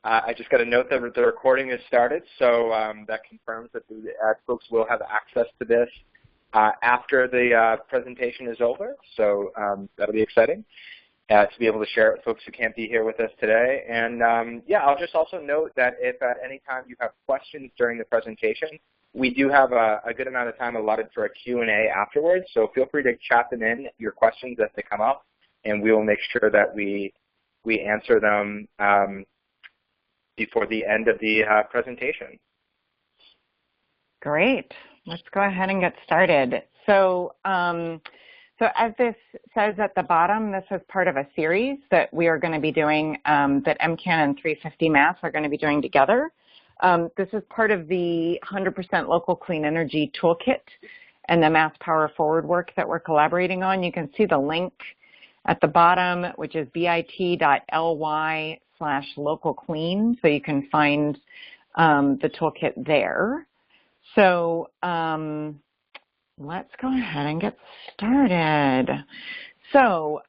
I just got a note that the recording has started, so that confirms that the folks will have access to this after the presentation is over, so that'll be exciting to be able to share it with folks who can't be here with us today. And yeah, I'll just also note that if at any time you have questions during the presentation, we do have a good amount of time allotted for a Q&A afterwards, so feel free to chat them in, your questions as they come up, and we will make sure that we answer them before the end of the presentation. Great. Let's go ahead and get started. So as this says at the bottom, this is part of a series that we are going to be doing, that MCAN and 350 Mass are going to be doing together. This is part of the 100% Local Clean Energy Toolkit and the Mass Power Forward work that we're collaborating on. You can see the link at the bottom, which is bit.ly/localclean, so you can find the toolkit there. So let's go ahead and get started. So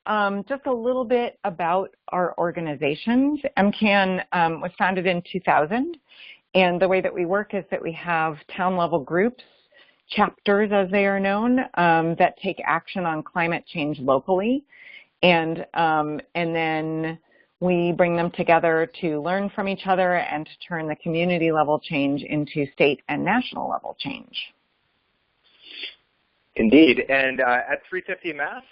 just a little bit about our organizations. MCAN was founded in 2000, and the way that we work is that we have town-level groups, chapters as they are known, that take action on climate change locally, and then we bring them together to learn from each other and to turn the community-level change into state and national-level change. Indeed, and at 350 Mass,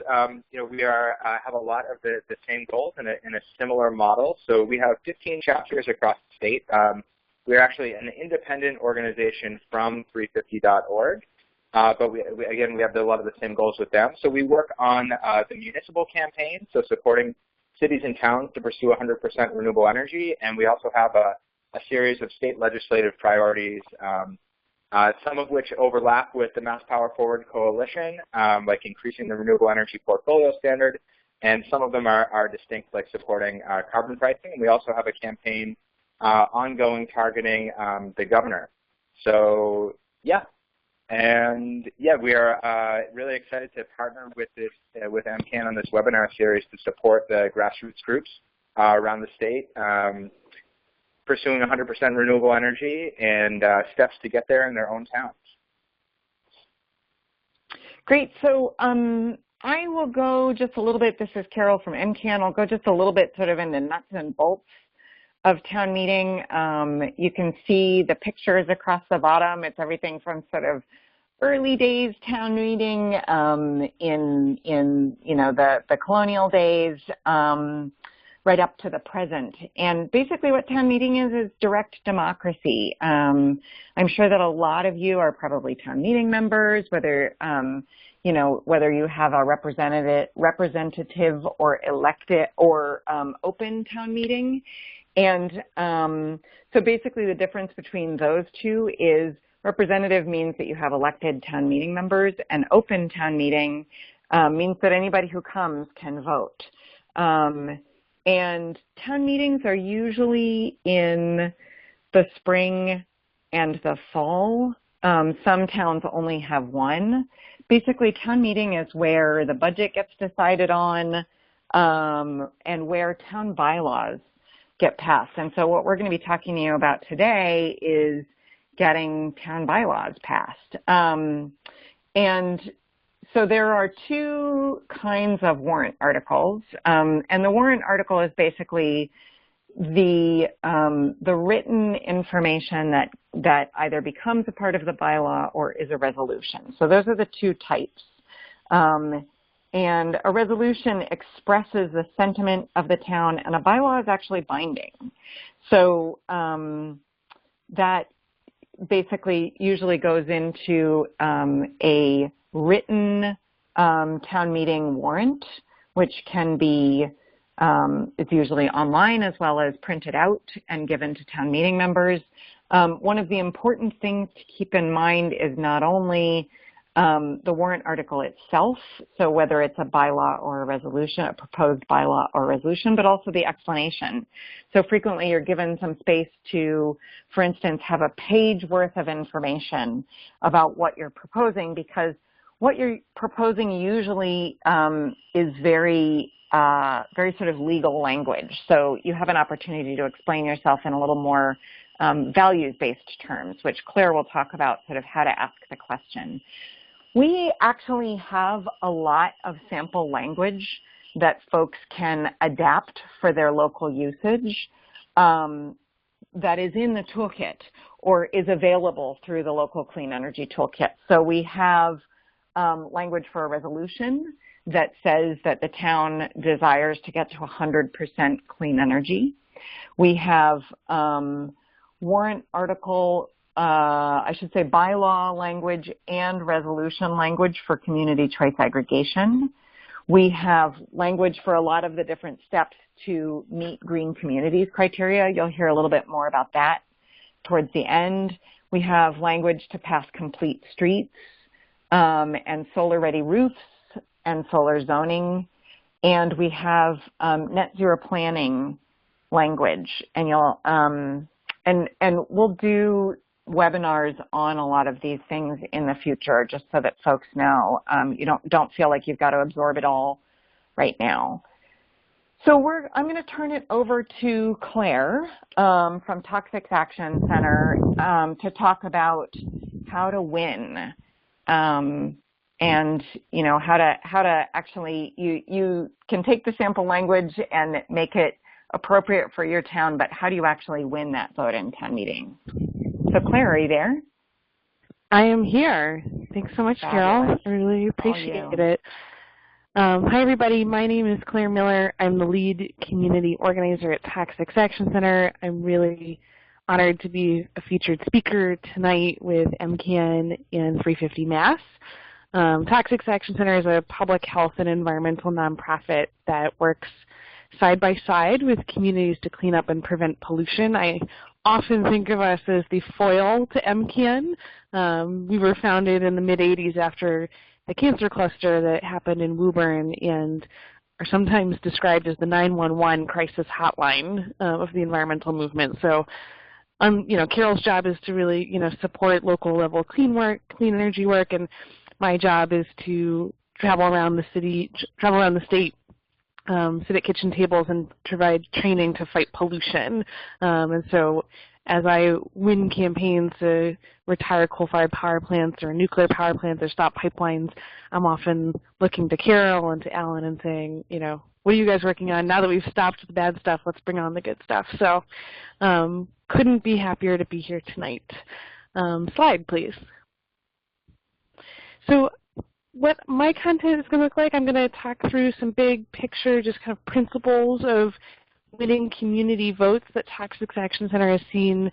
we have a lot of the same goals in a similar model. So we have 15 chapters across the state. We're actually an independent organization from 350.org, but we have a lot of the same goals with them. So we work on the municipal campaign, so supporting cities and towns to pursue 100% renewable energy, and we also have a series of state legislative priorities, some of which overlap with the Mass Power Forward Coalition, like increasing the renewable energy portfolio standard, and some of them are distinct, like supporting carbon pricing. And we also have a campaign ongoing targeting the governor. So yeah, and yeah, we are really excited to partner with with MCAN on this webinar series to support the grassroots groups around the state, pursuing 100% renewable energy and steps to get there in their own towns. Great. So I will go just a little bit. This is Carol from MCAN. I'll go just a little bit sort of in the nuts and bolts of town meeting. You can see the pictures across the bottom. It's everything from sort of early days town meeting in the colonial days, right up to the present. And basically what town meeting is direct democracy. I'm sure that a lot of you are probably town meeting members, whether you have a representative or elected or open town meeting. And so basically the difference between those two is representative means that you have elected town meeting members, and open town meeting means that anybody who comes can vote. And town meetings are usually in the spring and the fall. Some towns only have one. Basically, town meeting is where the budget gets decided on and where town bylaws get passed. And so what we're going to be talking to you about today is getting town bylaws passed. And so there are two kinds of warrant articles, and the warrant article is basically the written information that either becomes a part of the bylaw or is a resolution. So those are the two types. And a resolution expresses the sentiment of the town, and a bylaw is actually binding. So that basically usually goes into a written town meeting warrant, which can be, it's usually online as well as printed out and given to town meeting members. One of the important things to keep in mind is not only the warrant article itself, so whether it's a bylaw or a resolution, a proposed bylaw or resolution, but also the explanation. So frequently you're given some space to, for instance, have a page worth of information about what you're proposing, because what you're proposing usually is very very sort of legal language. So you have an opportunity to explain yourself in a little more values-based terms, which Claire will talk about sort of how to ask the question. We actually have a lot of sample language that folks can adapt for their local usage that is in the toolkit or is available through the local clean energy toolkit. So we have language for a resolution that says that the town desires to get to 100% clean energy. We have warrant article, I should say bylaw language and resolution language for community choice aggregation. We have language for a lot of the different steps to meet green communities criteria. You'll hear a little bit more about that towards the end. We have language to pass complete streets and solar-ready roofs and solar zoning. And we have net zero planning language. And you'll and we'll do webinars on a lot of these things in the future, just so that folks know you don't feel like you've got to absorb it all right now. So I'm going to turn it over to Claire from Toxics Action Center to talk about how to win and how to actually you can take the sample language and make it appropriate for your town, but how do you actually win that vote in town meeting? So Claire, are you there? I am here. Thanks so much, Carol. I really appreciate it. Hi, everybody. My name is Claire Miller. I'm the lead community organizer at Toxics Action Center. I'm really honored to be a featured speaker tonight with MCAN and 350 Mass. Toxics Action Center is a public health and environmental nonprofit that works side by side with communities to clean up and prevent pollution. I often think of us as the foil to MCAN. We were founded in the mid-'80s after the cancer cluster that happened in Woburn and are sometimes described as the 911 crisis hotline of the environmental movement. So, Carol's job is to really, support local level clean energy work, and my job is to travel around the state, sit at kitchen tables and provide training to fight pollution. And so as I win campaigns to retire coal-fired power plants or nuclear power plants or stop pipelines, I'm often looking to Carol and to Alan and saying, what are you guys working on? Now that we've stopped the bad stuff, let's bring on the good stuff. So couldn't be happier to be here tonight. Slide, please. So what my content is going to look like, I'm going to talk through some big picture, just kind of principles of winning community votes that Toxics Action Center has seen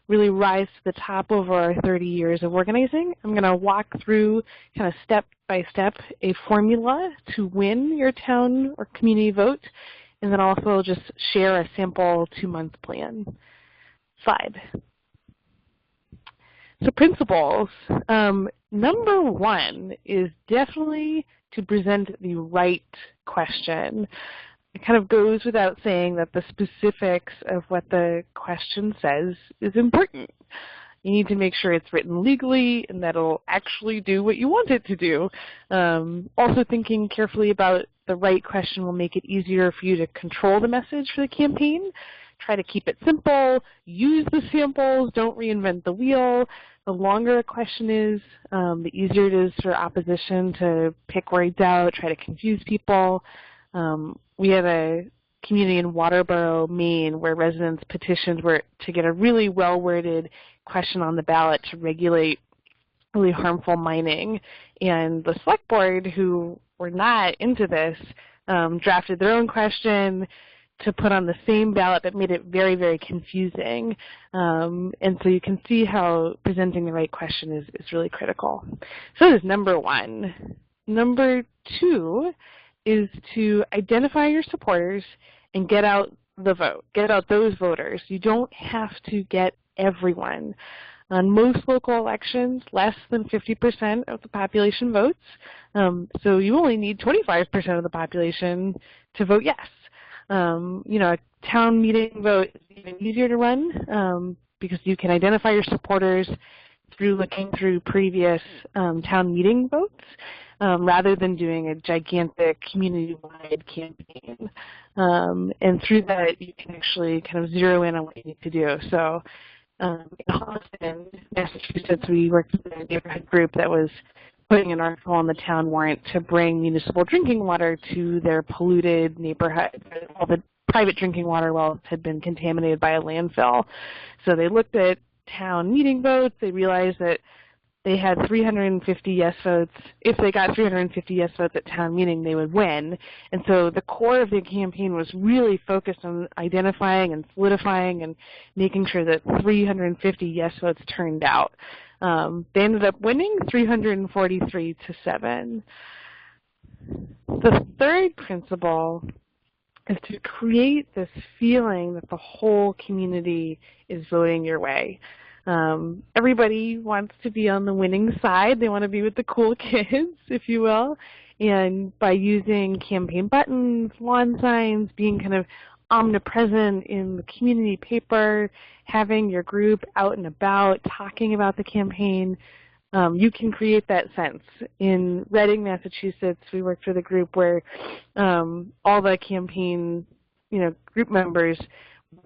really rise to the top over our 30 years of organizing. I'm going to walk through kind of step by step a formula to win your town or community vote, and then also just share a sample 2-month plan. Slide. So principles. Number one is definitely to present the right question. It kind of goes without saying that the specifics of what the question says is important. You need to make sure it's written legally and that it'll actually do what you want it to do. Also thinking carefully about the right question will make it easier for you to control the message for the campaign. Try to keep it simple, use the samples, don't reinvent the wheel. The longer a question is, the easier it is for opposition to pick words out, try to confuse people. We had a community in Waterboro, Maine, where residents petitioned to get a really well-worded question on the ballot to regulate really harmful mining. And the select board, who were not into this, drafted their own question to put on the same ballot but made it very, very confusing. And so you can see how presenting the right question is really critical. So that is number one. Number two is to identify your supporters and get out the vote, get out those voters. You don't have to get everyone. On most local elections, less than 50% of the population votes, so you only need 25% of the population to vote yes. A town meeting vote is even easier to run because you can identify your supporters through looking through previous town meeting votes. rather than doing a gigantic community-wide campaign. And through that, you can actually kind of zero in on what you need to do. So in Boston, Massachusetts, we worked with a neighborhood group that was putting an article on the town warrant to bring municipal drinking water to their polluted neighborhood. All the private drinking water wells had been contaminated by a landfill. So they looked at town meeting votes. They realized that they had 350 yes votes. If they got 350 yes votes at town meeting, they would win. And so the core of the campaign was really focused on identifying and solidifying and making sure that 350 yes votes turned out. They ended up winning 343-7. The third principle is to create this feeling that the whole community is voting your way. Everybody wants to be on the winning side. They want to be with the cool kids, if you will. And by using campaign buttons, lawn signs, being kind of omnipresent in the community paper, having your group out and about, talking about the campaign, you can create that sense. In Reading, Massachusetts, we worked with a group where all the campaign group members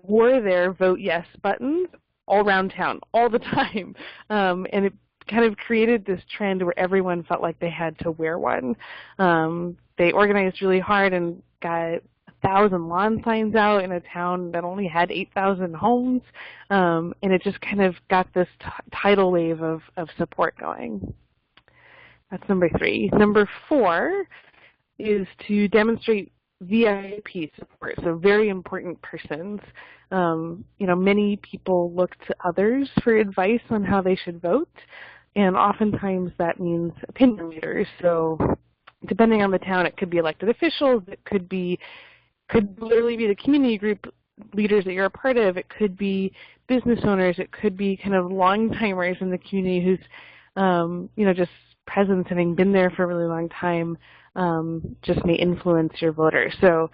wore their Vote Yes buttons all around town, all the time. And it kind of created this trend where everyone felt like they had to wear one. They organized really hard and got 1,000 lawn signs out in a town that only had 8,000 homes. And it just kind of got this tidal wave of support going. That's number 3. Number 4 is to demonstrate VIP support, so very important persons. Many people look to others for advice on how they should vote, and oftentimes that means opinion leaders. So depending on the town, it could be elected officials, it could literally be the community group leaders that you're a part of, it could be business owners, it could be kind of long-timers in the community whose just presence, having been there for a really long time, just may influence your voters. So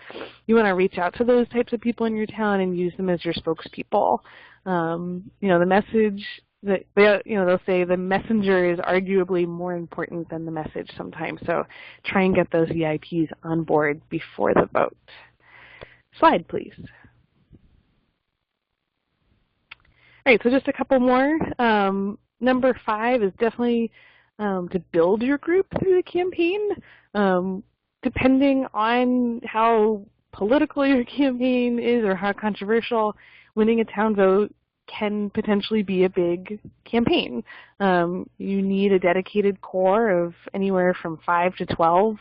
you want to reach out to those types of people in your town and use them as your spokespeople. The message that they'll say the messenger is arguably more important than the message sometimes. So try and get those VIPs on board before the vote. Slide, please. All right, so just a couple more. Number 5 is definitely to build your group through the campaign. Depending on how political your campaign is or how controversial, winning a town vote can potentially be a big campaign. You need a dedicated core of anywhere from 5 to 12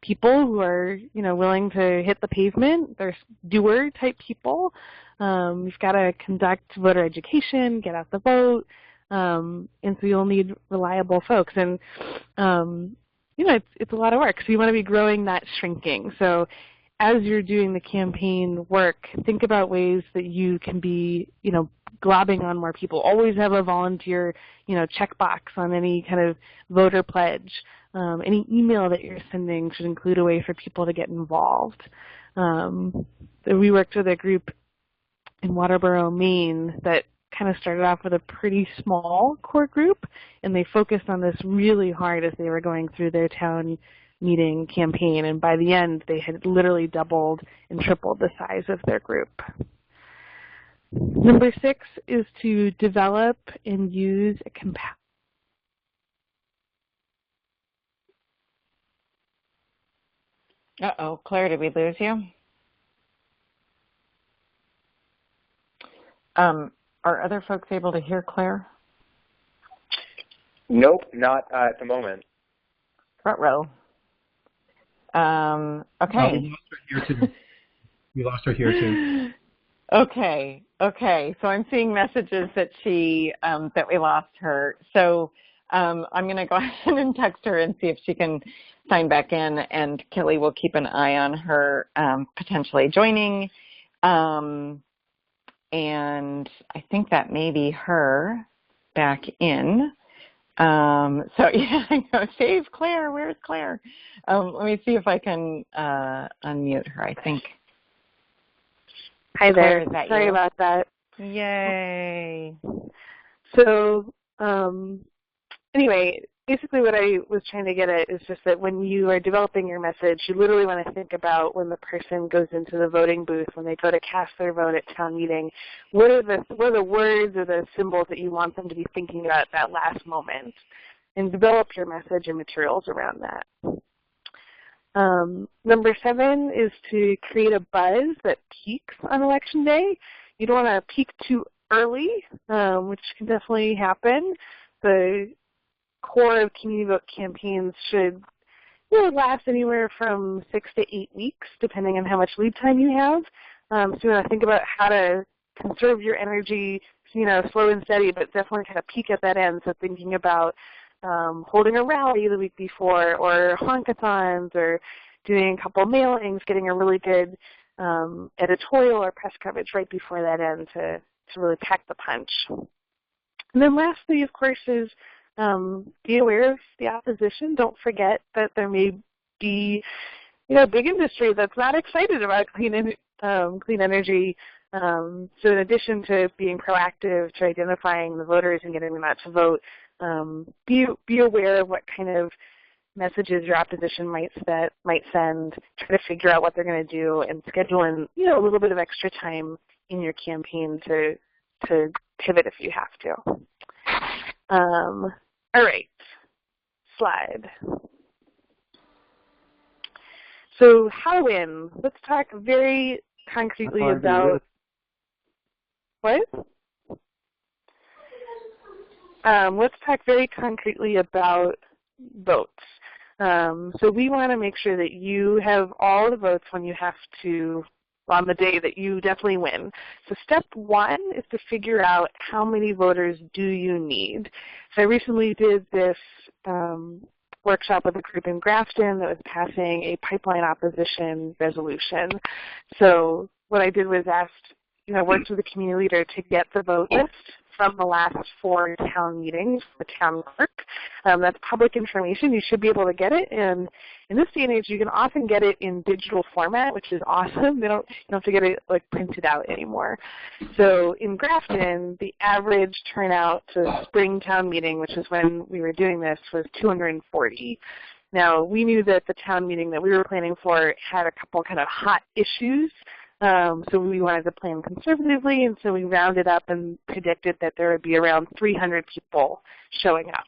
people who are, willing to hit the pavement. They're doer type people. You've got to conduct voter education, get out the vote, and so you'll need reliable folks. And it's a lot of work. So you want to be growing, not shrinking. So as you're doing the campaign work, think about ways that you can be, globbing on more people. Always have a volunteer, checkbox on any kind of voter pledge. Any email that you're sending should include a way for people to get involved. We worked with a group in Waterboro, Maine that kind of started off with a pretty small core group, and they focused on this really hard as they were going through their town meeting campaign, and by the end they had literally doubled and tripled the size of their group. Number 6 is to develop and use a compatible. Uh-oh, Claire, did we lose you? Are other folks able to hear Claire? Nope, not at the moment. Front row. Okay. We lost her here too. Okay. So I'm seeing messages that that we lost her. So I'm going to go ahead and text her and see if she can sign back in, and Kelly will keep an eye on her potentially joining. And I think that may be her back in. So yeah, I know. Save Claire. Where's Claire? Let me see if I can unmute her. I think. Hi there. Claire, sorry you? About that. Yay. So anyway, basically what I was trying to get at is just that when you are developing your message, you literally want to think about when the person goes into the voting booth, when they go to cast their vote at town meeting, what are the words or the symbols that you want them to be thinking about at that last moment, and develop your message and materials around that. Number 7 is to create a buzz that peaks on Election Day. You don't want to peak too early, which can definitely happen. The core of community vote campaigns should last anywhere from 6 to 8 weeks, depending on how much lead time you have. So you want to think about how to conserve your energy, slow and steady, but definitely kind of peak at that end. So thinking about holding a rally the week before, or honkathons, or doing a couple mailings, getting a really good editorial or press coverage right before that end to really pack the punch. And then lastly, of course, is be aware of the opposition. Don't forget that there may be, big industry that's not excited about clean energy. So in addition to being proactive to identifying the voters and getting them out to vote, be aware of what kind of messages your opposition might send. Try to figure out what they're going to do, and schedule in a little bit of extra time in your campaign to pivot if you have to. All right, slide. So how to win? Let's talk very concretely about what? Let's talk very concretely about votes. So we want to make sure that you have all the votes when you have to, on the day that you definitely win. So step 1 is to figure out how many voters do you need. So I recently did this workshop with a group in Grafton that was passing a pipeline opposition resolution. So what I did was worked with the community leader to get the vote list from the last 4 town meetings, the town clerk. That's public information. You should be able to get it. And in this day and age, you can often get it in digital format, which is awesome. You don't have to get it printed out anymore. So in Grafton, the average turnout to spring town meeting, which is when we were doing this, was 240. Now, we knew that the town meeting that we were planning for had a couple kind of hot issues. So we wanted to plan conservatively, and so we rounded up and predicted that there would be around 300 people showing up.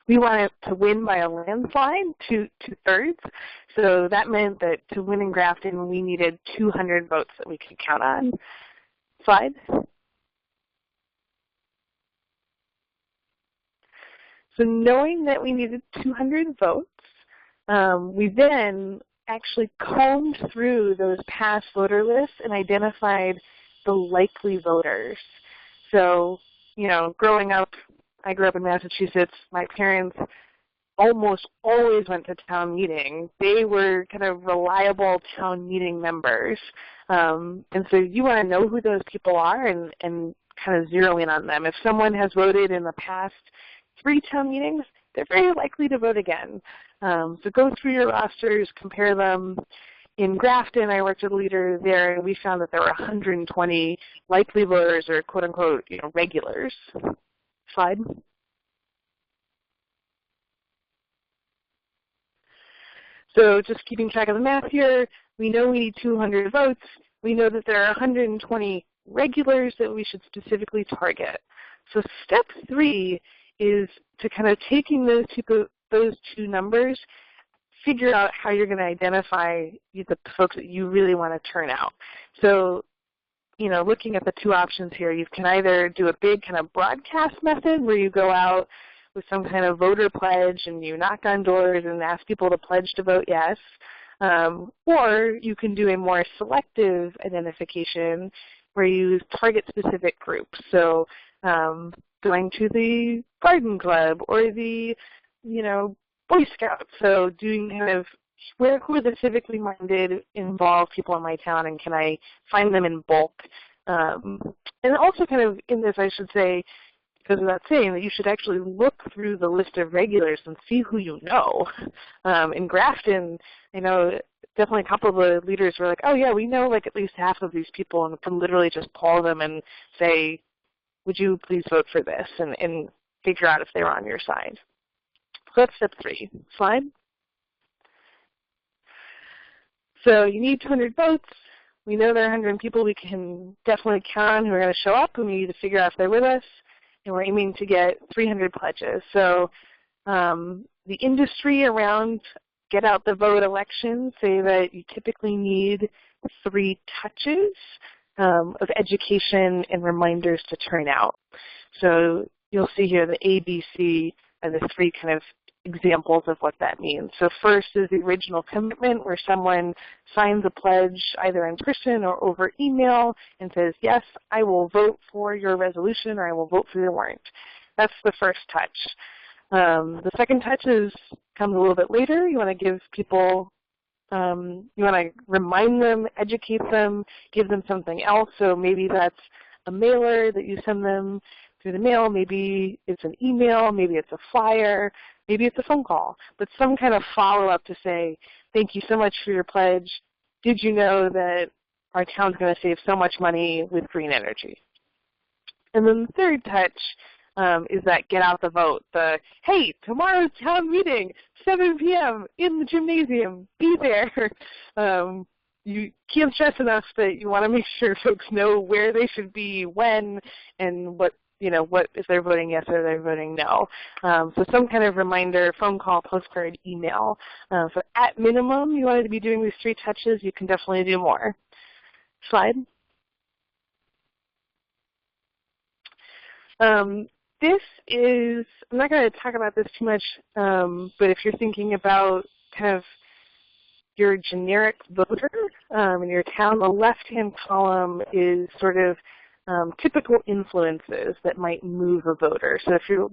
We wanted to win by a landslide, two-thirds. So that meant that to win in Grafton, we needed 200 votes that we could count on. Slide. So knowing that we needed 200 votes, we then actually combed through those past voter lists and identified the likely voters. So, growing up, I grew up in Massachusetts. My parents almost always went to town meeting. They were kind of reliable town meeting members. And so you want to know who those people are and kind of zero in on them. If someone has voted in the past 3 town meetings, they're very likely to vote again. So go through your rosters, compare them. In Grafton, I worked with a leader there, and we found that there were 120 likely voters, or quote-unquote, regulars. Slide. So just keeping track of the math here, we know we need 200 votes. We know that there are 120 regulars that we should specifically target. So step 3 is to kind of taking those two numbers, figure out how you're going to identify the folks that you really want to turn out. So, looking at the 2 options here, you can either do a big kind of broadcast method where you go out with some kind of voter pledge and you knock on doors and ask people to pledge to vote yes, or you can do a more selective identification where you target specific groups. So going to the garden club or the Boy Scouts. So doing kind of who are the civically minded, involved people in my town, and can I find them in bulk? And also kind of in this, I should say, because of that saying, that you should actually look through the list of regulars and see who you know. In Grafton, definitely a couple of the leaders were like, oh yeah, we know at least half of these people, and can literally just call them and say, would you please vote for this, and figure out if they were on your side. So that's step 3. Slide. So you need 200 votes. We know there are 100 people we can definitely count on who are going to show up, and we need to figure out if they're with us. And we're aiming to get 300 pledges. So the industry around get out the vote elections say that you typically need 3 touches of education and reminders to turn out. So you'll see here the A, B, C are the 3 kind of examples of what that means. So first is the original commitment, where someone signs a pledge either in person or over email and says, yes, I will vote for your resolution, or I will vote for your warrant. That's the first touch. The second touch comes a little bit later. You want to give people, you want to remind them, educate them, give them something else. So maybe that's a mailer that you send them through the mail. Maybe it's an email. Maybe it's a flyer. Maybe it's a phone call. But some kind of follow-up to say, thank you so much for your pledge. Did you know that our town's going to save so much money with green energy? And then the third touch is that get out the vote. The, hey, tomorrow's town meeting, 7 p.m. in the gymnasium. Be there. You can't stress enough that you want to make sure folks know where they should be, when, and what if they're voting yes or they're voting no. So some kind of reminder, phone call, postcard, email. So at minimum, you wanted to be doing these 3 touches. You can definitely do more. Slide. This is, I'm not going to talk about this too much, but if you're thinking about kind of your generic voter in your town, the left-hand column is sort of typical influences that might move a voter. So if you're,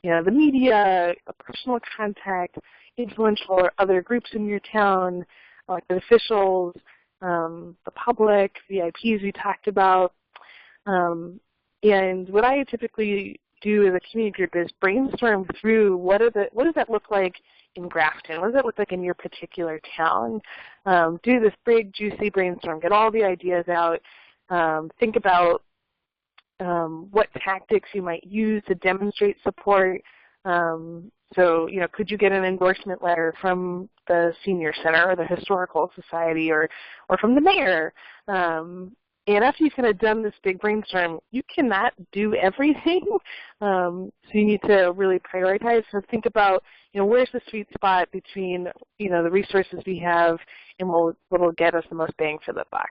the media, a personal contact, influential or other groups in your town, elected officials, the public, VIPs we talked about. And what I typically do as a community group is brainstorm through what does that look like in Grafton? What does that look like in your particular town? Do this big, juicy brainstorm. Get all the ideas out. Think about what tactics you might use to demonstrate support. So, could you get an endorsement letter from the senior center or the historical society or from the mayor? And after you've kind of done this big brainstorm, you cannot do everything. So you need to really prioritize. So think about, where's the sweet spot between, the resources we have and what will get us the most bang for the buck.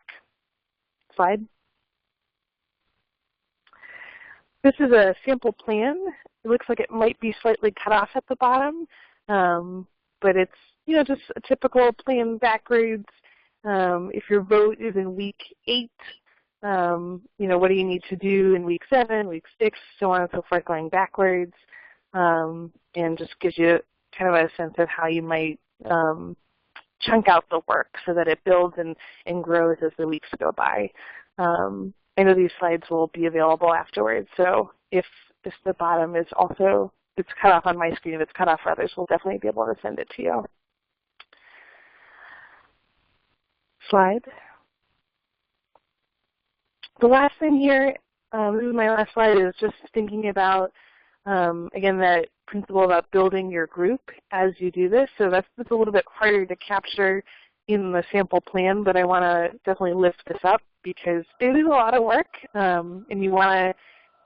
Slide. This is a sample plan. It looks like it might be slightly cut off at the bottom, but it's, just a typical plan backwards. If your vote is in week 8, what do you need to do in week 7, week 6, so on and so forth, going backwards, and just gives you kind of a sense of how you might chunk out the work so that it builds and grows as the weeks go by. I know these slides will be available afterwards, so if the bottom is also, it's cut off on my screen, if it's cut off for others, we'll definitely be able to send it to you. Slide. The last thing here, this is my last slide, is just thinking about, again, that principle about building your group as you do this. So that's a little bit harder to capture in the sample plan, but I want to definitely lift this up because it is a lot of work, and you want to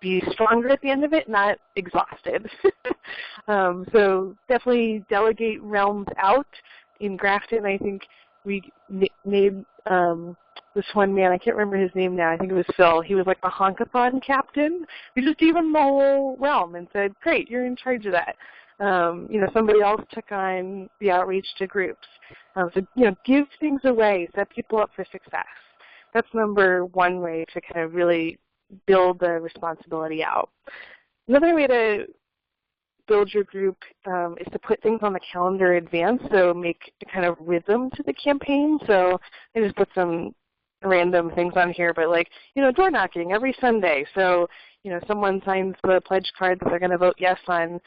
be stronger at the end of it, not exhausted. So definitely delegate realms out. In Grafton, I think we made this one man, I can't remember his name now, I think it was Phil. He was like the honkathon captain. We just gave him the whole realm and said, great, you're in charge of that. Somebody else took on the outreach to groups. So, give things away, set people up for success. That's number one way to kind of really build the responsibility out. Another way to build your group is to put things on the calendar in advance, so make a kind of rhythm to the campaign. So I just put some random things on here, but like, door knocking every Sunday. So, someone signs the pledge card that they're going to vote yes on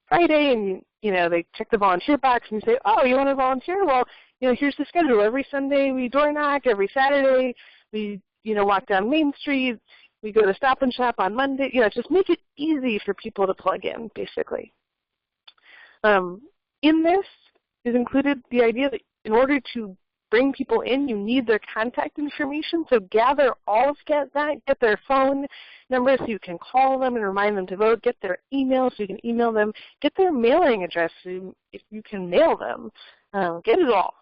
Friday, and, they check the volunteer box and you say, oh, you want to volunteer? Well, here's the schedule. Every Sunday we door knock. Every Saturday we, walk down Main Street. We go to Stop and Shop on Monday. Just make it easy for people to plug in, basically. In this is included the idea that in order to bring people in, you need their contact information. So gather all of that, get their phone number so you can call them and remind them to vote, get their email so you can email them, get their mailing address so if you can mail them, get it all.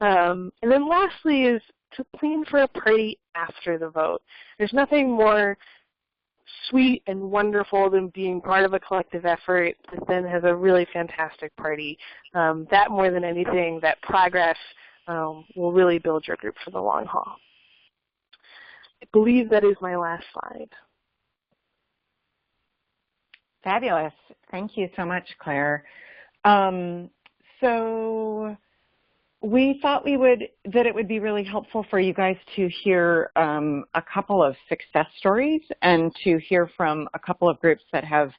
And then lastly is to plan for a party after the vote. There's nothing more sweet and wonderful than being part of a collective effort that then has a really fantastic party. That more than anything, that progress will really build your group for the long haul. I believe that is my last slide. Fabulous. Thank you so much, Claire. So we thought that it would be really helpful for you guys to hear a couple of success stories and to hear from a couple of groups that have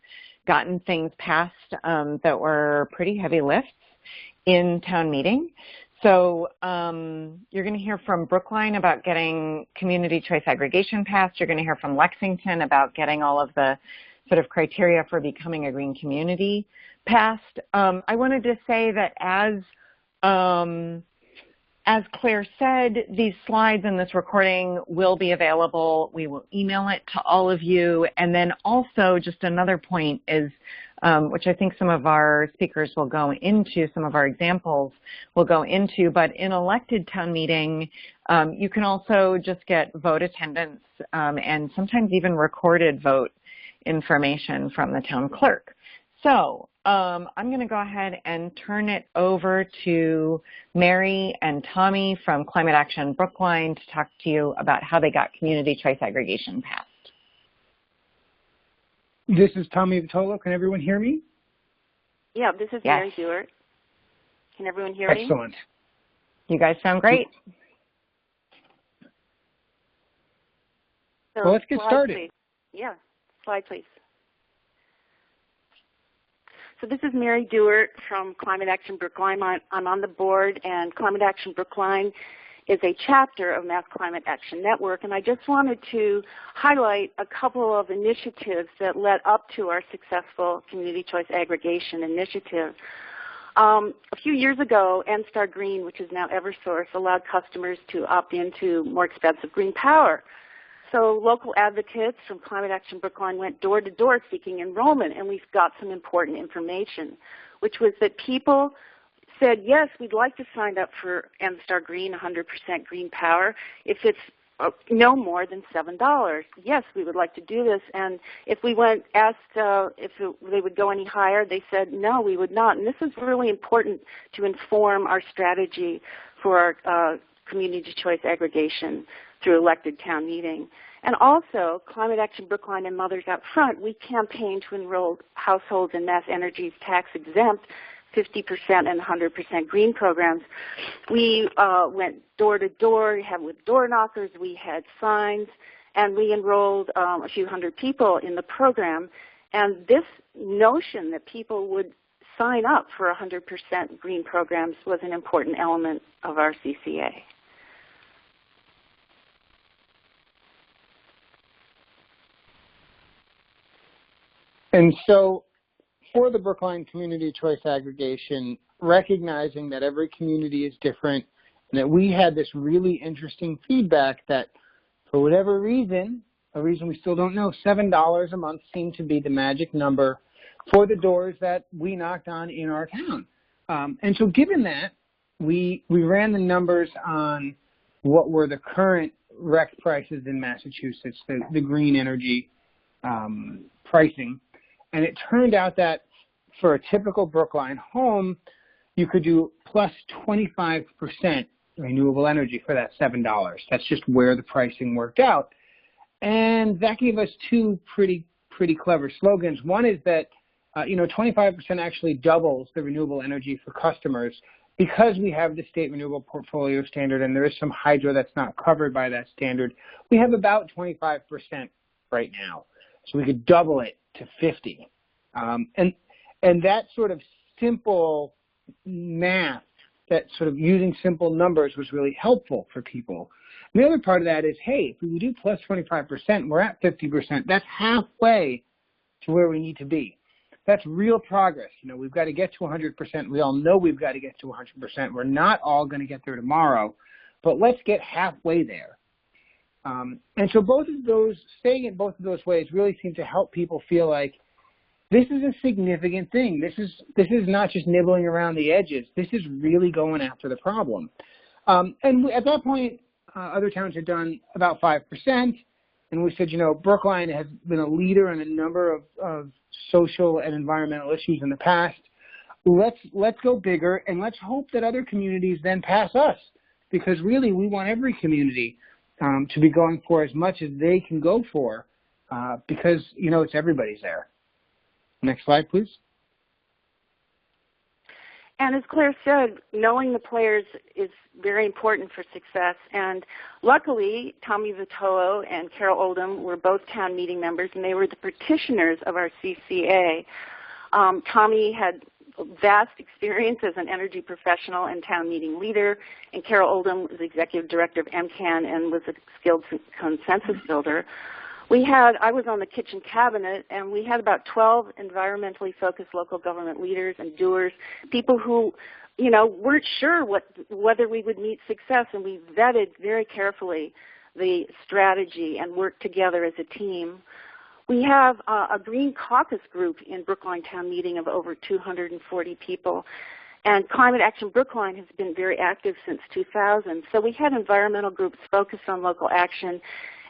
gotten things passed that were pretty heavy lifts in town meeting. So you're going to hear from Brookline about getting community choice aggregation passed. You're going to hear from Lexington about getting all of the sort of criteria for becoming a green community passed. I wanted to say that as Claire said, these slides and this recording will be available. We will email it to all of you. And then also just another point is, which I think some of our speakers will go into, some of our examples will go into, but in elected town meeting, you can also just get vote attendance and sometimes even recorded vote information from the town clerk. So I'm going to go ahead and turn it over to Mary and Tommy from Climate Action Brookline to talk to you about how they got community choice aggregation passed. This is Tommy Vitolo. Can everyone hear me? Yeah, this is Mary Stewart. Can everyone hear me? Excellent. You guys sound great. So well, let's get started. Please. Yeah, slide please. So this is Mary Dewart from Climate Action Brookline. I'm on the board, and Climate Action Brookline is a chapter of Mass Climate Action Network, and I just wanted to highlight a couple of initiatives that led up to our successful Community Choice Aggregation Initiative. A few years ago, NSTAR Green, which is now Eversource, allowed customers to opt into more expensive green power. So local advocates from Climate Action Brookline went door to door seeking enrollment, and we've got some important information, which was that people said, yes, we'd like to sign up for NSTAR Green, 100% green power, if it's no more than $7. Yes, we would like to do this. And if we asked if they would go any higher, they said, no, we would not. And this is really important to inform our strategy for our community choice aggregation through elected town meeting. And also, Climate Action Brookline and Mothers Out Front, we campaign to enroll households in Mass Energy's tax-exempt 50% and 100% green programs. We went door to door, with door knockers, we had signs, and we enrolled a few hundred people in the program. And this notion that people would sign up for 100% green programs was an important element of our CCA. And so for the Brookline Community Choice Aggregation, recognizing that every community is different and that we had this really interesting feedback that for whatever reason, a reason we still don't know, $7 a month seemed to be the magic number for the doors that we knocked on in our town. And so given that, we ran the numbers on what were the current REC prices in Massachusetts, the green energy pricing. And it turned out that for a typical Brookline home, you could do plus 25% renewable energy for that $7. That's just where the pricing worked out. And that gave us two pretty clever slogans. One is that 25% actually doubles the renewable energy for customers because we have the state renewable portfolio standard and there is some hydro that's not covered by that standard. We have about 25% right now. So we could double it to 50. And that sort of simple math, that sort of using simple numbers was really helpful for people. And the other part of that is, hey, if we do plus 25%, we're at 50%. That's halfway to where we need to be. That's real progress. You know, we've got to get to 100%. We all know we've got to get to 100%. We're not all going to get there tomorrow, but let's get halfway there. And so both of those, staying in both of those ways really seem to help people feel like this is a significant thing. This is not just nibbling around the edges. This is really going after the problem. And at that point, other towns had done about 5%. And we said, you know, Brookline has been a leader in a number of social and environmental issues in the past. Let's go bigger, and let's hope that other communities then pass us, because really we want every community to be going for as much as they can go for, because, you know, it's everybody's there. Next slide, please. And as Claire said, knowing the players is very important for success. And luckily, Tommy Vitolo and Carol Oldham were both town meeting members, and they were the petitioners of our CCA. Tommy had vast experience as an energy professional and town meeting leader, and Carol Oldham was executive director of MCAN and was a skilled consensus builder. I was on the kitchen cabinet, and we had about 12 environmentally focused local government leaders and doers, people who, you know, weren't sure whether we would meet success, and we vetted very carefully the strategy and worked together as a team. We have a Green Caucus group in Brookline Town Meeting of over 240 people, and Climate Action Brookline has been very active since 2000. So we had environmental groups focused on local action,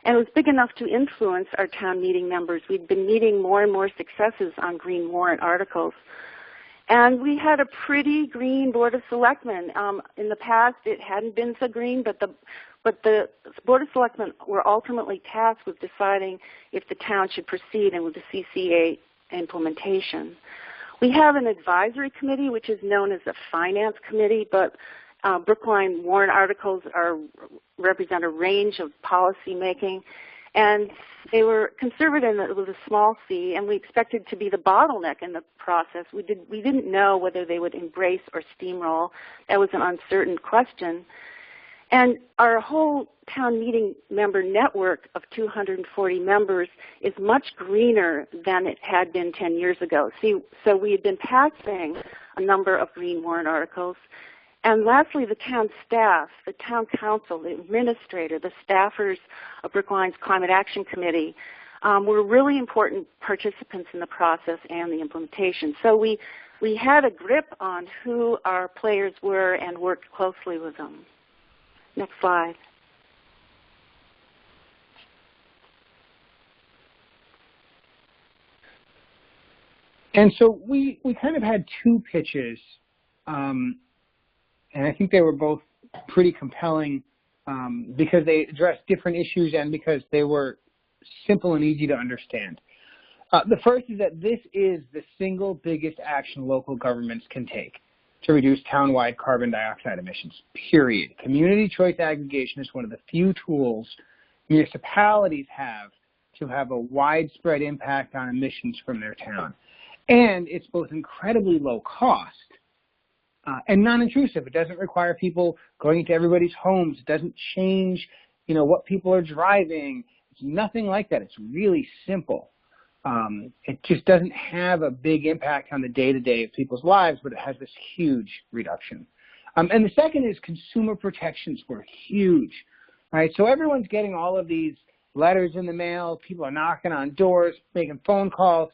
and it was big enough to influence our town meeting members. We'd been meeting more and more successes on green warrant articles. And we had a pretty green Board of Selectmen. In the past, it hadn't been so green, but the Board of Selectmen were ultimately tasked with deciding if the town should proceed and with the CCA implementation. We have an advisory committee, which is known as a finance committee, but Brookline warrant articles represent a range of policy making, and they were conservative with a small c, and we expected to be the bottleneck in the process. We didn't know whether they would embrace or steamroll. That was an uncertain question. And our whole town meeting member network of 240 members is much greener than it had been 10 years ago. So we had been passing a number of green warrant articles. And lastly, the town staff, the town council, the administrator, the staffers of Brookline's Climate Action Committee were really important participants in the process and the implementation. So we had a grip on who our players were and worked closely with them. Next slide. And so we kind of had two pitches, and I think they were both pretty compelling because they addressed different issues and because they were simple and easy to understand. The first is that this is the single biggest action local governments can take to reduce town-wide carbon dioxide emissions, period. Community choice aggregation is one of the few tools municipalities have to have a widespread impact on emissions from their town. And it's both incredibly low cost and non-intrusive. It doesn't require people going into everybody's homes. It doesn't change, what people are driving. It's nothing like that. It's really simple. It just doesn't have a big impact on the day-to-day of people's lives, but it has this huge reduction. And the second is consumer protections were huge, right? So everyone's getting all of these letters in the mail. People are knocking on doors, making phone calls,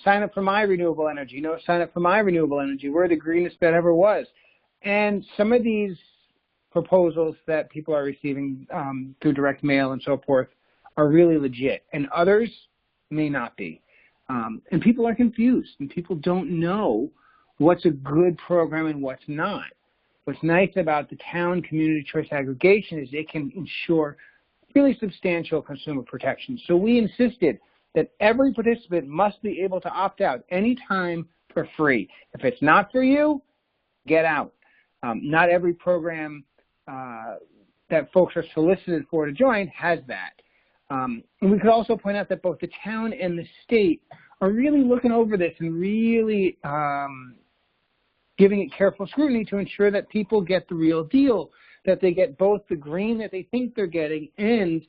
sign up for my renewable energy, sign up for my renewable energy. We're the greenest that ever was. And some of these proposals that people are receiving through direct mail and so forth are really legit, and others may not be. And people are confused, and people don't know what's a good program and what's not. What's nice about the town community choice aggregation is it can ensure really substantial consumer protection. So we insisted that every participant must be able to opt out anytime for free. If it's not for you, get out. Not every program that folks are solicited for to join has that. And we could also point out that both the town and the state are really looking over this and really giving it careful scrutiny to ensure that people get the real deal, that they get both the green that they think they're getting and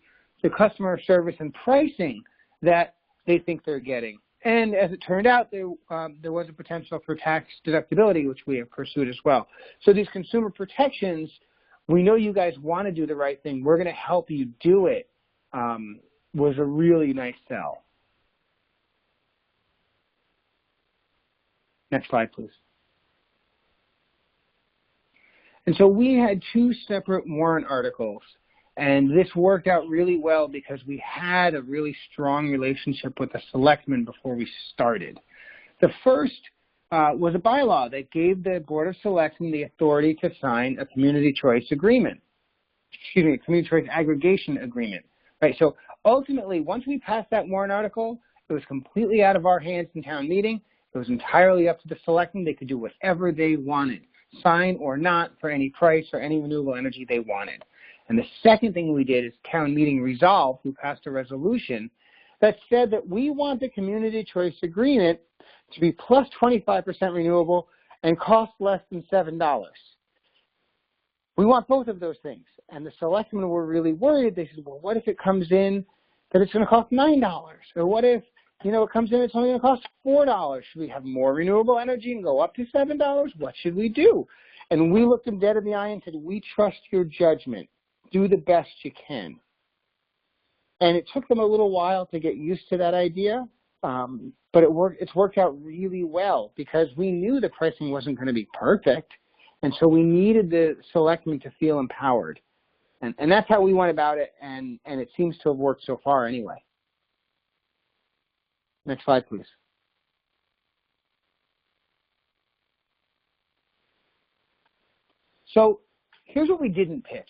the customer service and pricing that they think they're getting And as it turned out, there was a potential for tax deductibility, which we have pursued as well. So these consumer protections, we know you guys want to do the right thing. We're going to help you do it, was a really nice sell. Next slide, please. And so we had 2 separate warrant articles. And this worked out really well because we had a really strong relationship with the selectmen before we started. The first was a bylaw that gave the Board of Selectmen the authority to sign a community choice agreement. Excuse me, a community choice aggregation agreement. Right. So ultimately, once we passed that warrant article, it was completely out of our hands in town meeting. It was entirely up to the selectmen. They could do whatever they wanted, sign or not, for any price or any renewable energy they wanted. And the second thing we did is town meeting resolved. We passed a resolution that said that we want the community choice agreement to be plus 25% renewable and cost less than $7. We want both of those things. And the selectmen were really worried. They said, well, what if it comes in that it's going to cost $9? Or what if, it comes in it's only going to cost $4? Should we have more renewable energy and go up to $7? What should we do? And we looked them dead in the eye and said, we trust your judgment. Do the best you can. And it took them a little while to get used to that idea, but it's worked out really well because we knew the pricing wasn't going to be perfect, and so we needed the selectmen to feel empowered. And that's how we went about it, and it seems to have worked so far anyway. Next slide, please. So here's what we didn't pitch.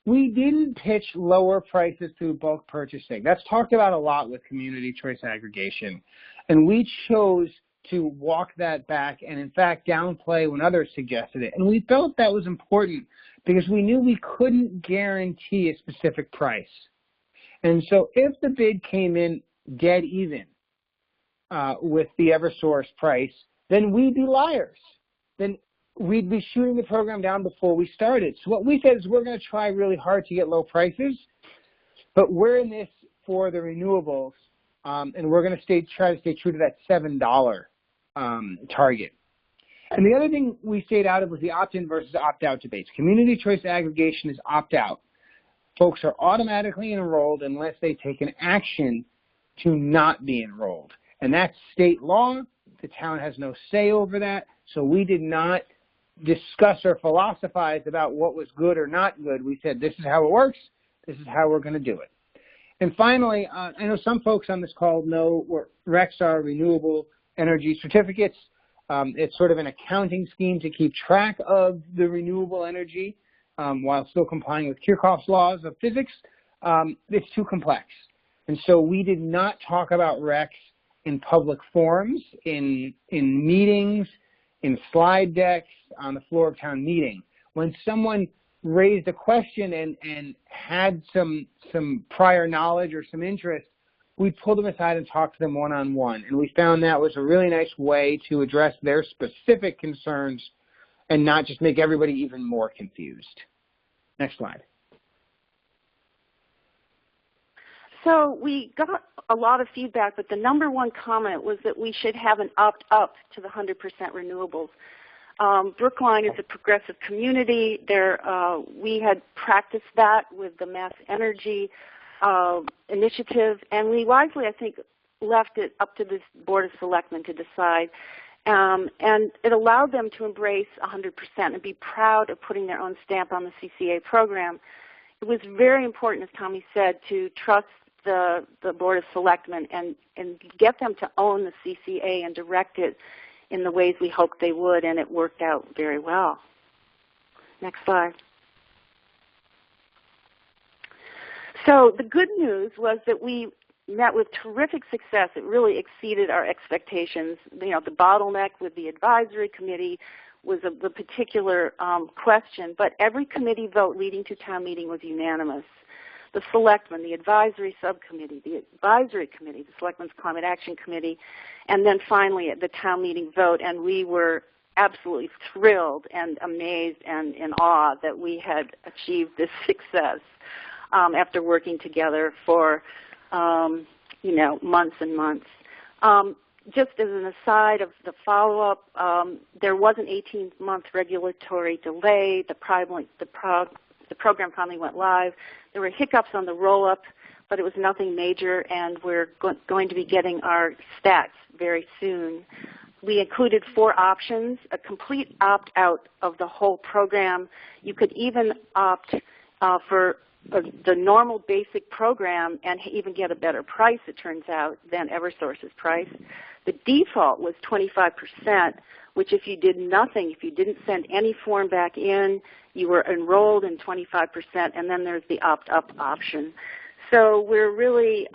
We didn't pitch lower prices through bulk purchasing. That's talked about a lot with community choice aggregation. And we chose to walk that back and, in fact, downplay when others suggested it. And we felt that was important because we knew we couldn't guarantee a specific price. And so if the bid came in dead even with the Eversource price, then we'd be liars. Then we'd be shooting the program down before we started. So what we said is we're going to try really hard to get low prices, but we're in this for the renewables, and we're going to try to stay true to that $7 target. And the other thing we stayed out of was the opt-in versus opt-out debates. Community choice aggregation is opt-out. Folks are automatically enrolled unless they take an action to not be enrolled. And that's state law. The town has no say over that. So we did not discuss or philosophize about what was good or not good. We said, this is how it works. This is how we're going to do it. And finally, I know some folks on this call know what RECs are, renewable energy certificates. It's sort of an accounting scheme to keep track of the renewable energy while still complying with Kirchhoff's laws of physics. It's too complex. And so we did not talk about RECs in public forums, in meetings, in slide decks, on the floor of town meeting. When someone raised a question and had some prior knowledge or some interest, we pulled them aside and talked to them one-on-one. And we found that was a really nice way to address their specific concerns and not just make everybody even more confused. Next slide. So we got a lot of feedback, but the number one comment was that we should have an opt-up to the 100% renewables. Brookline is a progressive community. We had practiced that with the Mass Energy initiative, and we wisely, I think, left it up to the Board of Selectmen to decide. And it allowed them to embrace 100% and be proud of putting their own stamp on the CCA program. It was very important, as Tommy said, to trust the Board of Selectmen and get them to own the CCA and direct it in the ways we hoped they would, and it worked out very well. Next slide. So the good news was that we met with terrific success. It really exceeded our expectations. The bottleneck with the advisory committee was the particular question, but every committee vote leading to town meeting was unanimous. The selectmen, the advisory subcommittee, the advisory committee, the Selectmen's Climate Action Committee, and then finally at the town meeting vote. And we were absolutely thrilled and amazed and in awe that we had achieved this success after working together for months and months. Just as an aside of the follow-up, there was an 18-month regulatory delay. The program finally went live. There were hiccups on the roll-up, but it was nothing major, and we're going to be getting our stats very soon. We included 4 options: a complete opt-out of the whole program. You could even opt for the normal basic program and even get a better price, it turns out, than Eversource's price. The default was 25%, which if you did nothing, if you didn't send any form back in, you were enrolled in 25%, and then there's the opt-up option. So we're really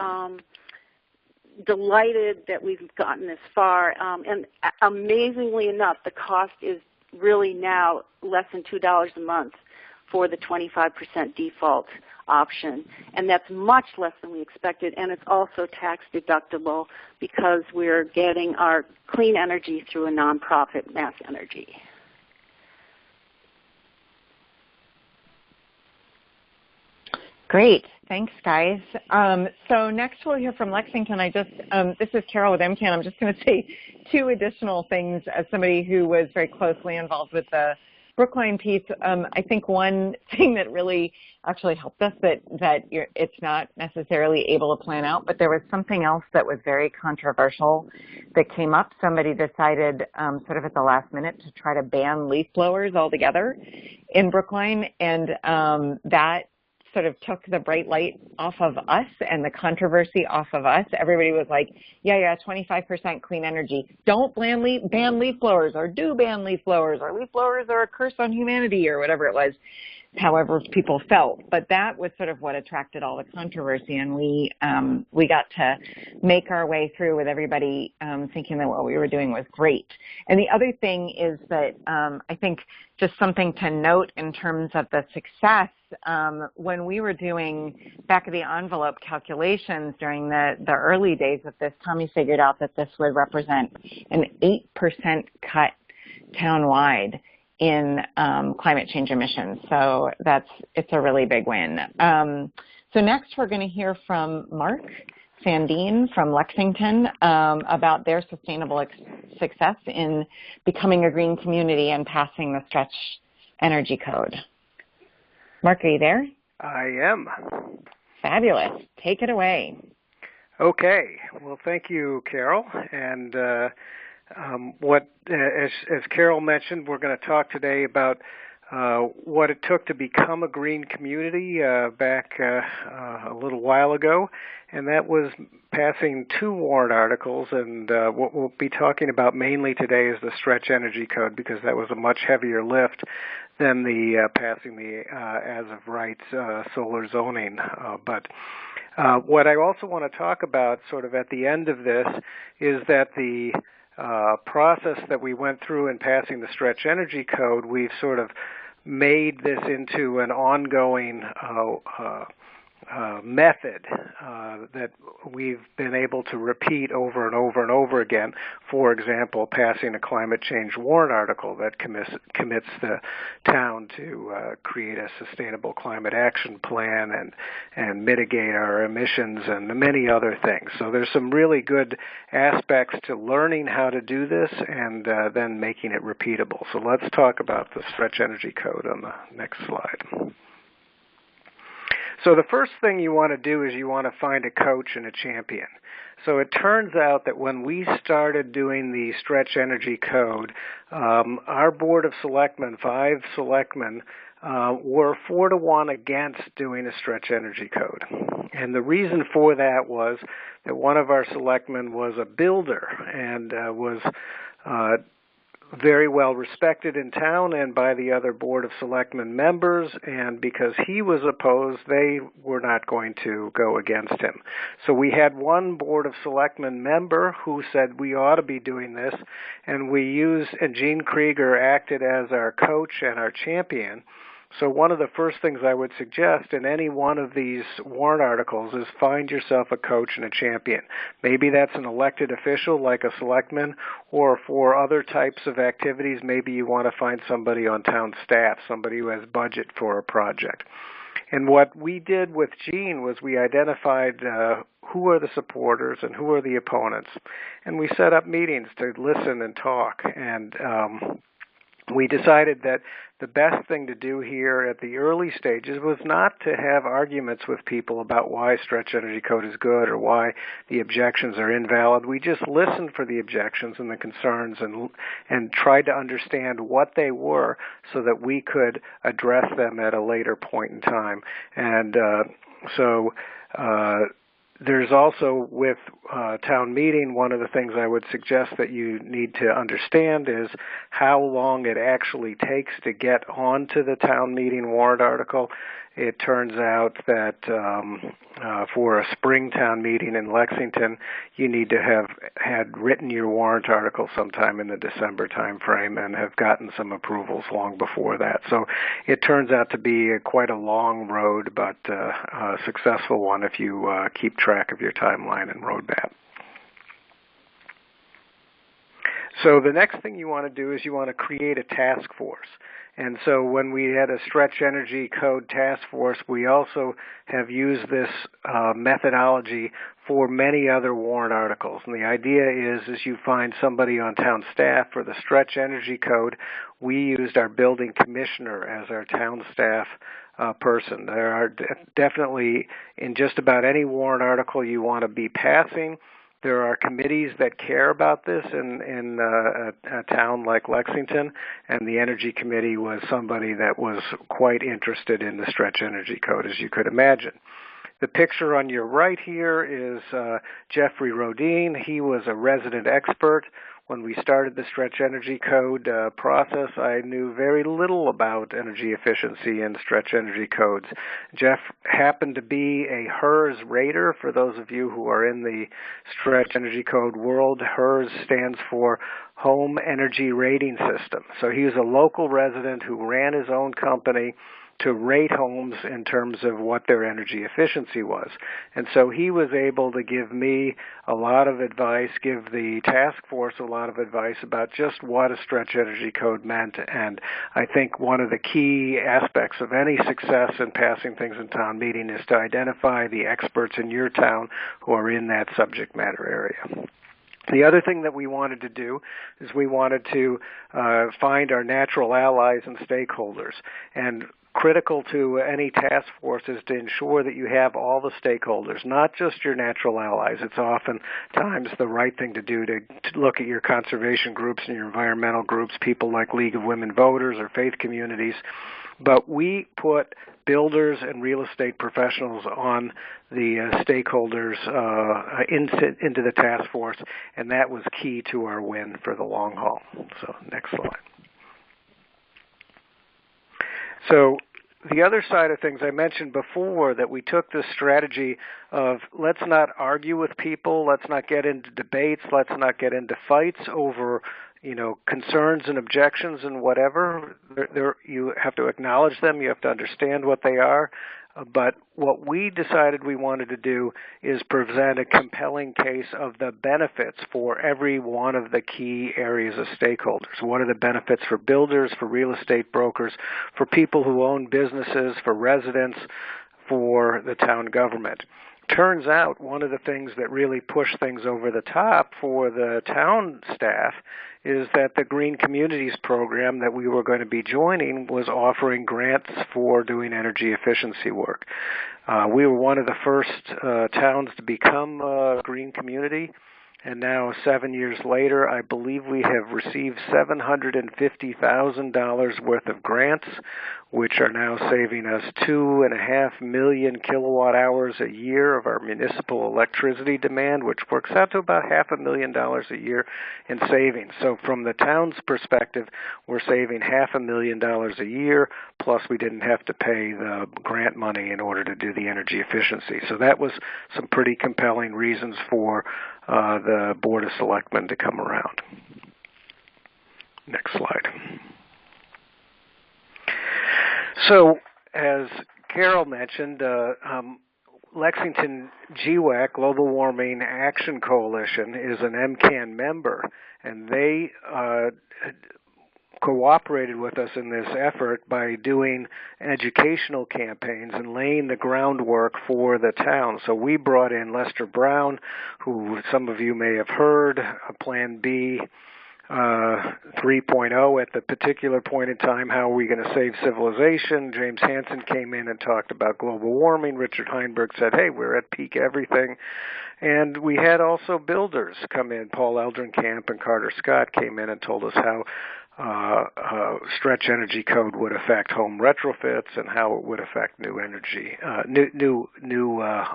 delighted that we've gotten this far, and amazingly enough, the cost is really now less than $2 a month for the 25% default option, and that's much less than we expected, and it's also tax deductible because we're getting our clean energy through a nonprofit, Mass Energy. Great. Thanks, guys. So next we'll hear from Lexington. This is Carol with MCAN. I'm just going to say 2 additional things as somebody who was very closely involved with the Brookline piece. I think one thing that really actually helped us that it's not necessarily able to plan out, but there was something else that was very controversial that came up. Somebody decided sort of at the last minute to try to ban leaf blowers altogether in Brookline, and that sort of took the bright light off of us and the controversy off of us. Everybody was like, yeah, 25% clean energy. Don't ban leaf blowers, or do ban leaf blowers, or leaf blowers are a curse on humanity, or whatever it was, however people felt. But that was sort of what attracted all the controversy, and we got to make our way through with everybody thinking that what we were doing was great. And the other thing is that I think just something to note in terms of the success, when we were doing back-of-the-envelope calculations during the early days of this, Tommy figured out that this would represent an 8% cut town-wide in climate change emissions. So it's a really big win. So next we're going to hear from Mark Sandine from Lexington about their sustainable success in becoming a green community and passing the Stretch Energy Code. Mark, are you there? I am. Fabulous. Take it away. Okay. Well, thank you, Carol. And as Carol mentioned, we're going to talk today about what it took to become a green community back a little while ago, and that was passing 2 warrant articles, and what we'll be talking about mainly today is the Stretch Energy Code, because that was a much heavier lift than the passing the as-of-right solar zoning. But what I also want to talk about sort of at the end of this is that the process that we went through in passing the Stretch Energy Code, we've sort of made this into an ongoing method that we've been able to repeat over and over and over again. For example, passing a climate change warrant article that commits the town to create a sustainable climate action plan and mitigate our emissions and many other things. So there's some really good aspects to learning how to do this and then making it repeatable. So let's talk about the Stretch Energy Code on the next slide. So the first thing you want to do is you want to find a coach and a champion. So it turns out that when we started doing the Stretch Energy Code, our board of selectmen, 5 selectmen, were 4-1 against doing a Stretch Energy Code. And the reason for that was that one of our selectmen was a builder and was very well respected in town and by the other Board of Selectmen members, and because he was opposed, they were not going to go against him. So we had one Board of Selectmen member who said we ought to be doing this, and Gene Krieger acted as our coach and our champion. So one of the first things I would suggest in any one of these warrant articles is find yourself a coach and a champion. Maybe that's an elected official like a selectman, or for other types of activities, maybe you want to find somebody on town staff, somebody who has budget for a project. And what we did with Gene was we identified who are the supporters and who are the opponents. And we set up meetings to listen and talk. And we decided that the best thing to do here at the early stages was not to have arguments with people about why Stretch Energy Code is good or why the objections are invalid. We just listened for the objections and the concerns and tried to understand what they were so that we could address them at a later point in time. And there's also, with town meeting, one of the things I would suggest that you need to understand is how long it actually takes to get onto the town meeting warrant article. It turns out that for a spring town meeting in Lexington, you need to have had written your warrant article sometime in the December time frame and have gotten some approvals long before that. So it turns out to be quite a long road, but a successful one if you keep track of your timeline and roadmap. So the next thing you want to do is you want to create a task force. And so when we had a Stretch Energy Code task force, we also have used this methodology for many other warrant articles. And the idea is you find somebody on town staff for the Stretch Energy Code. We used our building commissioner as our town staff person. There are definitely, in just about any warrant article you want to be passing, there are committees that care about this in a town like Lexington, and the Energy Committee was somebody that was quite interested in the Stretch Energy Code, as you could imagine. The picture on your right here is Jeffrey Rodine. He was a resident expert. When we started the Stretch Energy Code process, I knew very little about energy efficiency and Stretch Energy Codes. Jeff happened to be a HERS rater. For those of you who are in the Stretch Energy Code world, HERS stands for Home Energy Rating System. So he was a local resident who ran his own company to rate homes in terms of what their energy efficiency was. And so he was able to give me a lot of advice, give the task force a lot of advice about just what a Stretch Energy Code meant. And I think one of the key aspects of any success in passing things in town meeting is to identify the experts in your town who are in that subject matter area. The other thing that we wanted to do is we wanted to find our natural allies and stakeholders. And critical to any task force is to ensure that you have all the stakeholders, not just your natural allies. It's oftentimes the right thing to do to look at your conservation groups and your environmental groups, people like League of Women Voters or faith communities. But we put builders and real estate professionals on the stakeholders into the task force, and that was key to our win for the long haul. So next slide. So the other side of things, I mentioned before that we took this strategy of let's not argue with people, let's not get into debates, let's not get into fights over concerns and objections and whatever. You have to acknowledge them, you have to understand what they are. But what we decided we wanted to do is present a compelling case of the benefits for every one of the key areas of stakeholders. What are the benefits for builders, for real estate brokers, for people who own businesses, for residents, for the town government? Turns out one of the things that really pushed things over the top for the town staff is that the Green Communities program that we were going to be joining was offering grants for doing energy efficiency work. We were one of the first towns to become a green community, and now 7 years later, I believe we have received $750,000 worth of grants, which are now saving us 2.5 million kilowatt hours a year of our municipal electricity demand, which works out to about $500,000 a year in savings. So from the town's perspective, we're saving $500,000 a year, plus we didn't have to pay the grant money in order to do the energy efficiency. So that was some pretty compelling reasons for the Board of Selectmen to come around. Next slide. So, as Carol mentioned, Lexington GWAC, Global Warming Action Coalition, is an MCAN member, and they cooperated with us in this effort by doing educational campaigns and laying the groundwork for the town. So we brought in Lester Brown, who some of you may have heard, Plan B 3.0 at the particular point in time. How are we going to save civilization? James Hansen came in and talked about global warming. Richard Heinberg said, hey, we're at peak everything. And we had also builders come in. Paul Eldrenkamp and Carter Scott came in and told us how stretch energy code would affect home retrofits and how it would affect new energy, new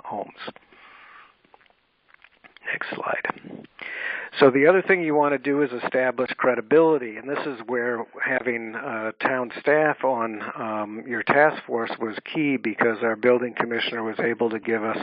homes. Next slide. So the other thing you want to do is establish credibility, and this is where having town staff on your task force was key, because our building commissioner was able to give us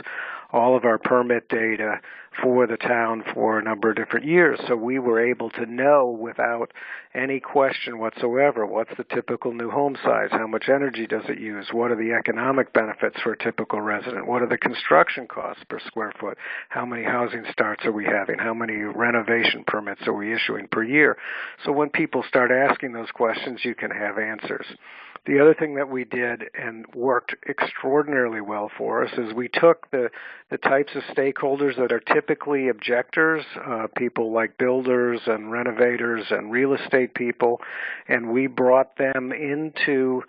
all of our permit data for the town for a number of different years. So we were able to know without any question whatsoever, what's the typical new home size, how much energy does it use, what are the economic benefits for a typical resident, what are the construction costs per square foot, how many housing starts are we having, how many renovation permits are we issuing per year. So when people start asking those questions, you can have answers. The other thing that we did and worked extraordinarily well for us is we took the types of stakeholders that are typically objectors, people like builders and renovators and real estate people, and we brought them in to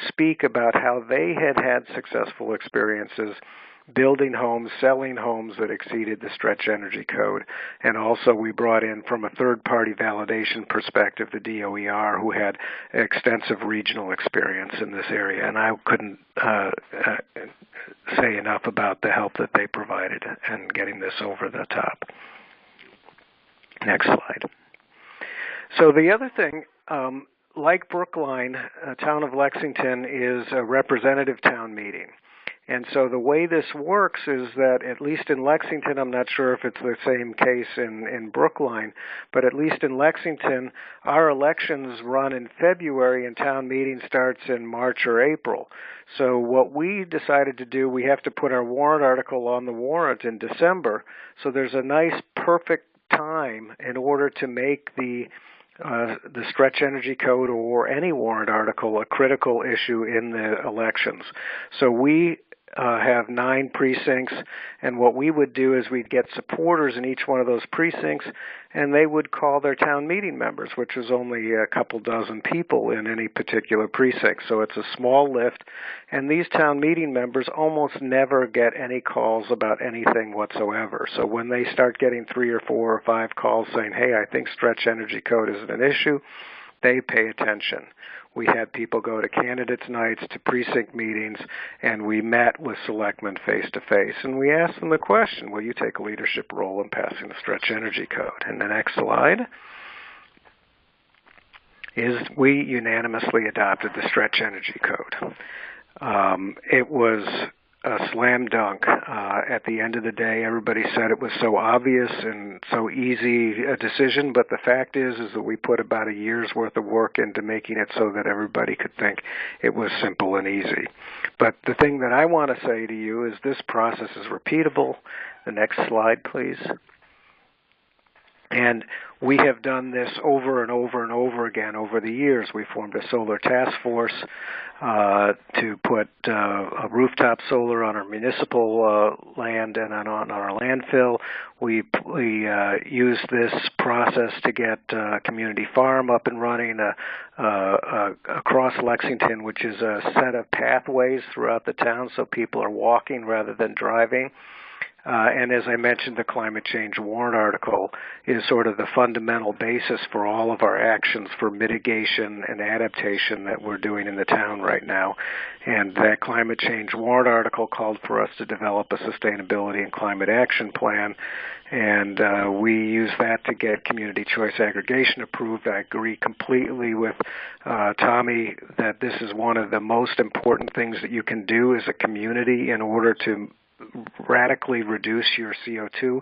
speak about how they had successful experiences building homes, selling homes that exceeded the stretch energy code. And also we brought in, from a third-party validation perspective, the DOER, who had extensive regional experience in this area. And I couldn't say enough about the help that they provided in getting this over the top. Next slide. So the other thing, like Brookline, town of Lexington is a representative town meeting. And so the way this works is that, at least in Lexington, I'm not sure if it's the same case in Brookline, but at least in Lexington, our elections run in February and town meeting starts in March or April. So what we decided to do, we have to put our warrant article on the warrant in December. So there's a nice perfect time in order to make the stretch energy code or any warrant article a critical issue in the elections. So we have 9 precincts, and what we would do is we'd get supporters in each one of those precincts, and they would call their town meeting members, which is only a couple dozen people in any particular precinct. So it's a small lift, and these town meeting members almost never get any calls about anything whatsoever. So when they start getting 3 or 4 or 5 calls saying, hey, I think stretch energy code is an issue, they pay attention. We had people go to candidates' nights, to precinct meetings, and we met with selectmen face-to-face. And we asked them the question, will you take a leadership role in passing the stretch energy code? And the next slide is we unanimously adopted the stretch energy code. It was a slam dunk. At the end of the day, everybody said it was so obvious and so easy a decision, but the fact is that we put about a year's worth of work into making it so that everybody could think it was simple and easy. But the thing that I want to say to you is this process is repeatable. The next slide, please. And we have done this over and over and over again over the years. We formed a solar task force to put a rooftop solar on our municipal land and on our landfill. We used this process to get Community Farm up and running across Lexington, which is a set of pathways throughout the town so people are walking rather than driving. And as I mentioned, the climate change warrant article is sort of the fundamental basis for all of our actions for mitigation and adaptation that we're doing in the town right now. And that climate change warrant article called for us to develop a sustainability and climate action plan. And we use that to get community choice aggregation approved. I agree completely with Tommy that this is one of the most important things that you can do as a community in order to radically reduce your CO2.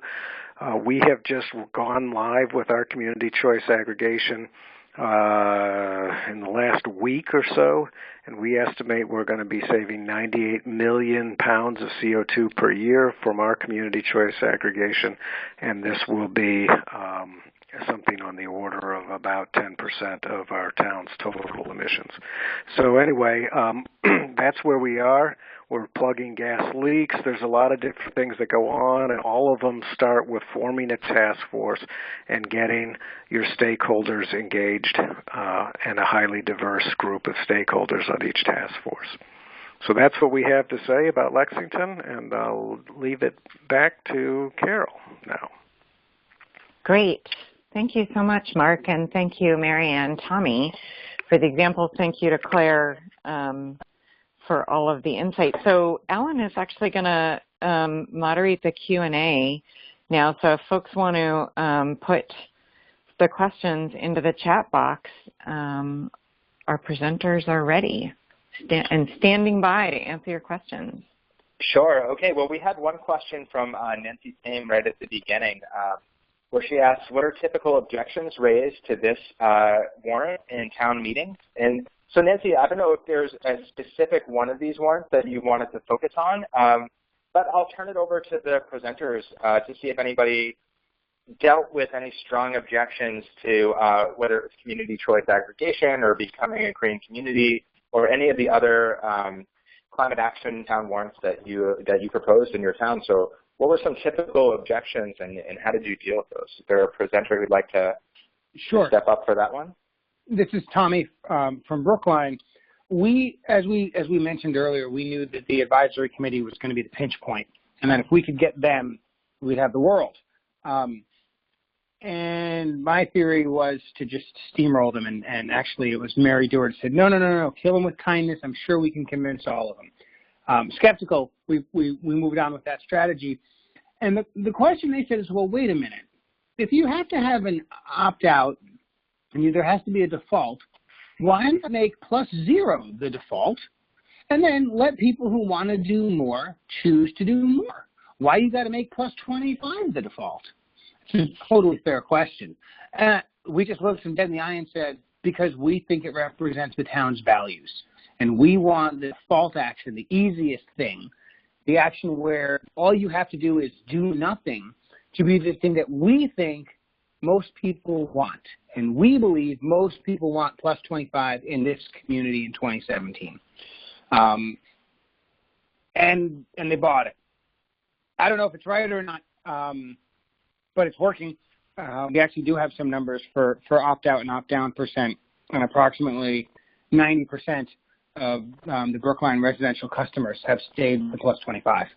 We have just gone live with our community choice aggregation in the last week or so, and we estimate we're going to be saving 98 million pounds of CO2 per year from our community choice aggregation, and this will be something on the order of about 10% of our town's total emissions. So anyway, that's where we are. We're plugging gas leaks. There's a lot of different things that go on, and all of them start with forming a task force and getting your stakeholders engaged, and a highly diverse group of stakeholders on each task force. So that's what we have to say about Lexington, and I'll leave it back to Carol now. Great. Thank you so much, Mark, and thank you, Mary and Tommy, for the examples. Thank you to Claire for all of the insight. So Alan is actually going to moderate the Q&A now. So if folks want to put the questions into the chat box, our presenters are ready and standing by to answer your questions. Sure. Okay. Well, we had one question from Nancy Tame right at the beginning, where she asks, what are typical objections raised to this warrant in town meetings? And so, Nancy, I don't know if there's a specific one of these warrants that you wanted to focus on, but I'll turn it over to the presenters to see if anybody dealt with any strong objections to whether it's community choice aggregation or becoming a green community or any of the other climate action town warrants that you proposed in your town. So what were some typical objections, and how did you deal with those? Is there a presenter who'd like to step up for that one? This is Tommy from Brookline. As we mentioned earlier, we knew that the advisory committee was going to be the pinch point, and that if we could get them, we'd have the world. And my theory was to just steamroll them, and actually it was Mary Dewar said, no, kill them with kindness. I'm sure we can convince all of them. Skeptical, we moved on with that strategy. And the question they said is, well, wait a minute. If you have to have an opt-out, and there has to be a default, why not make +0 the default, and then let people who want to do more choose to do more? Why you got to make +25 the default? It's a totally fair question. We just looked them dead in the eye and said, because we think it represents the town's values. And we want the default action, the easiest thing, the action where all you have to do is do nothing, to be the thing that we think most people want. And we believe most people want +25 in this community in 2017. And they bought it. I don't know if it's right or not, but it's working. We actually do have some numbers for opt-out and opt-down percent, and approximately 90% of the Brookline residential customers have stayed with +25.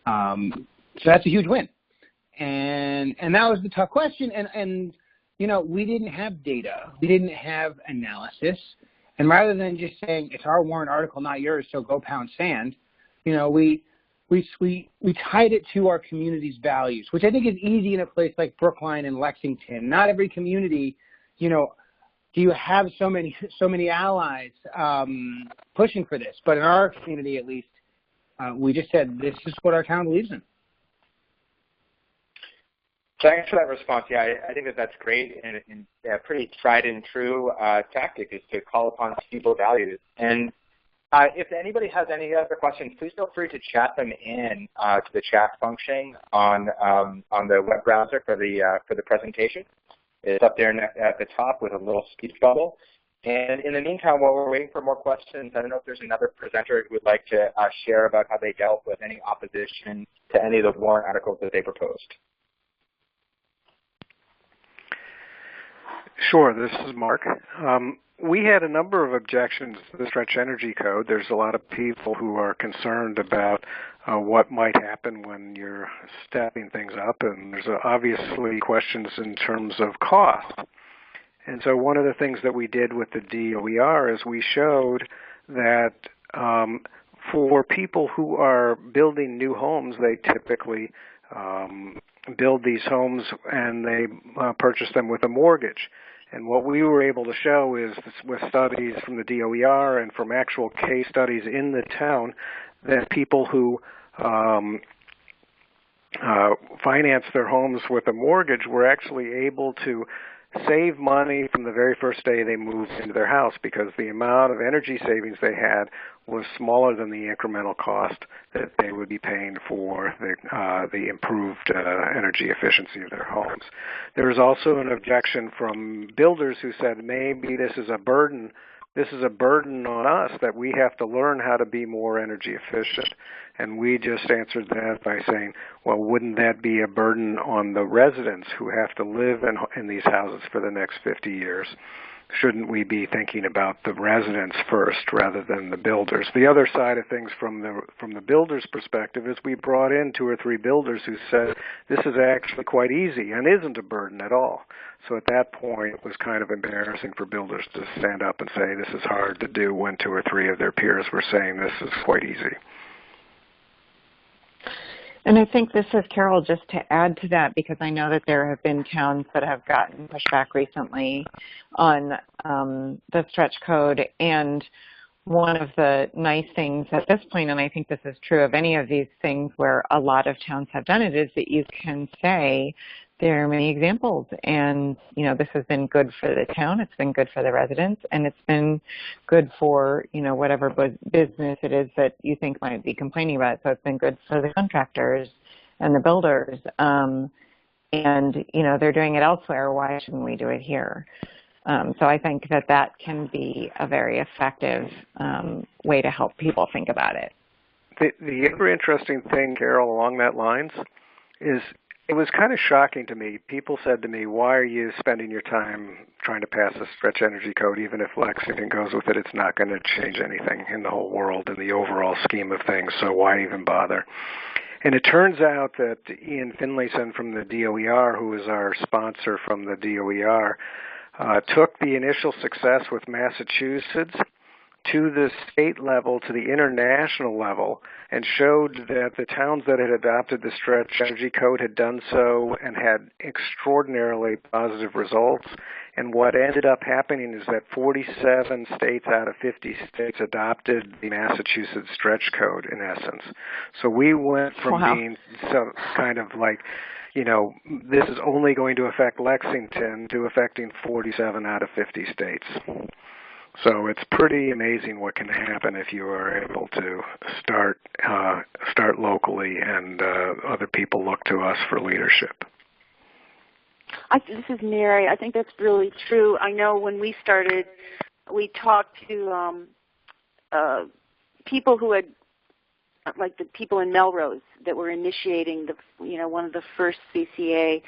So that's a huge win. And that was the tough question. And you know, we didn't have data. We didn't have analysis. And rather than just saying, it's our warrant article, not yours, so go pound sand, you know, we tied it to our community's values, which I think is easy in a place like Brookline and Lexington. Not every community, you know, do you have so many allies pushing for this? But in our community, at least, we just said, this is what our town believes in. Thanks for that response. Yeah, I think that's great, and a pretty tried and true tactic is to call upon people's values. And if anybody has any other questions, please feel free to chat them in to the chat function on the web browser for the presentation. It's up there at the top with a little speech bubble. And in the meantime, while we're waiting for more questions, I don't know if there's another presenter who would like to share about how they dealt with any opposition to any of the warrant articles that they proposed. Sure, this is Mark. We had a number of objections to the Stretch Energy Code. There's a lot of people who are concerned about what might happen when you're stepping things up, and there's obviously questions in terms of cost. And so one of the things that we did with the DOER is we showed that for people who are building new homes, they typically build these homes and they purchase them with a mortgage. And what we were able to show is with studies from the DOER and from actual case studies in the town that people who finance their homes with a mortgage were actually able to save money from the very first day they moved into their house, because the amount of energy savings they had was smaller than the incremental cost that they would be paying for the improved energy efficiency of their homes. There was also an objection from builders who said maybe this is a burden. This is a burden on us that we have to learn how to be more energy efficient. And we just answered that by saying, well, wouldn't that be a burden on the residents who have to live in these houses for the next 50 years? Shouldn't we be thinking about the residents first rather than the builders? The other side of things from the builders' perspective is we brought in 2 or 3 builders who said this is actually quite easy and isn't a burden at all. So at that point, it was kind of embarrassing for builders to stand up and say this is hard to do when 2 or 3 of their peers were saying this is quite easy. And I think this is Carol, just to add to that, because I know that there have been towns that have gotten pushback recently on the stretch code. And one of the nice things at this point, and I think this is true of any of these things where a lot of towns have done it, is that you can say there are many examples, and this has been good for the town, it's been good for the residents, and it's been good for whatever business it is that you think might be complaining about it. So it's been good for the contractors and the builders, and they're doing it elsewhere. Why shouldn't we do it here? So I think that can be a very effective way to help people think about it. The other interesting thing, Carol, along that lines is it was kind of shocking to me. People said to me, why are you spending your time trying to pass a stretch energy code? Even if Lexington goes with it, it's not going to change anything in the whole world in the overall scheme of things, so why even bother? And it turns out that Ian Finlayson from the DOER, who is our sponsor from the DOER, took the initial success with Massachusetts to the state level, to the international level, and showed that the towns that had adopted the stretch energy code had done so and had extraordinarily positive results. And what ended up happening is that 47 states out of 50 states adopted the Massachusetts stretch code, in essence. So we went from being so kind of like, this is only going to affect Lexington to affecting 47 out of 50 states. So it's pretty amazing what can happen if you are able to start locally, and other people look to us for leadership. This is Mary. I think that's really true. I know when we started, we talked to people who had, like the people in Melrose that were initiating one of the first CCA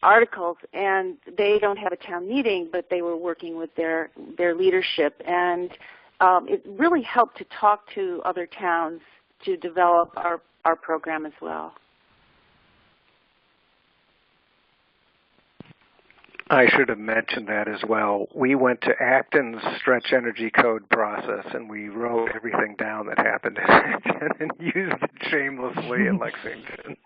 articles, and they don't have a town meeting, but they were working with their leadership, and it really helped to talk to other towns to develop our program as well. I should have mentioned that as well. We went to Acton's stretch energy code process, and we wrote everything down that happened in Acton and used it shamelessly in Lexington.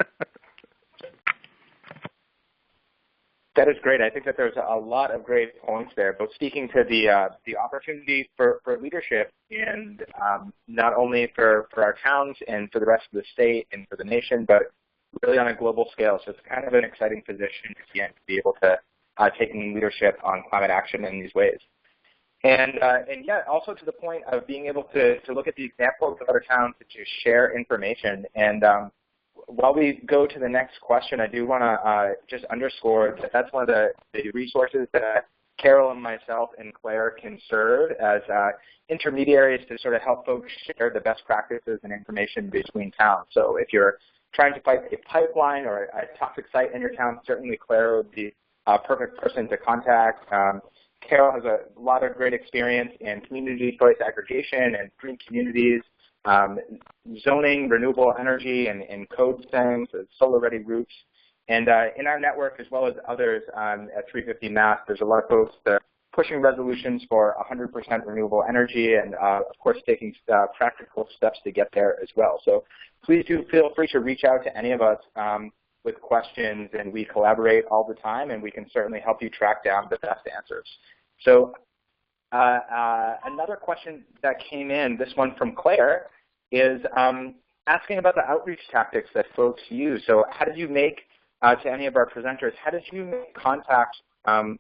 That is great. I think that there's a lot of great points there, both speaking to the opportunity for leadership, and not only for our towns and for the rest of the state and for the nation, but really on a global scale. So it's kind of an exciting position to be able to taking leadership on climate action in these ways. And yeah, also to the point of being able to look at the examples of other towns to share information. And while we go to the next question, I do want to just underscore that that's one of the resources that Carol and myself and Claire can serve as intermediaries to sort of help folks share the best practices and information between towns. So if you're trying to fight a pipeline or a toxic site in your town, certainly Claire would be a perfect person to contact. Carol has a lot of great experience in community choice aggregation and green communities, zoning, renewable energy, and code things, solar-ready roofs. And in our network, as well as others at 350 Mass, there's a lot of folks that are pushing resolutions for 100% renewable energy and, of course, taking practical steps to get there as well. So please do feel free to reach out to any of us with questions, and we collaborate all the time, and we can certainly help you track down the best answers. So another question that came in, this one from Claire, is asking about the outreach tactics that folks use. So how did you make to any of our presenters, how did you make contact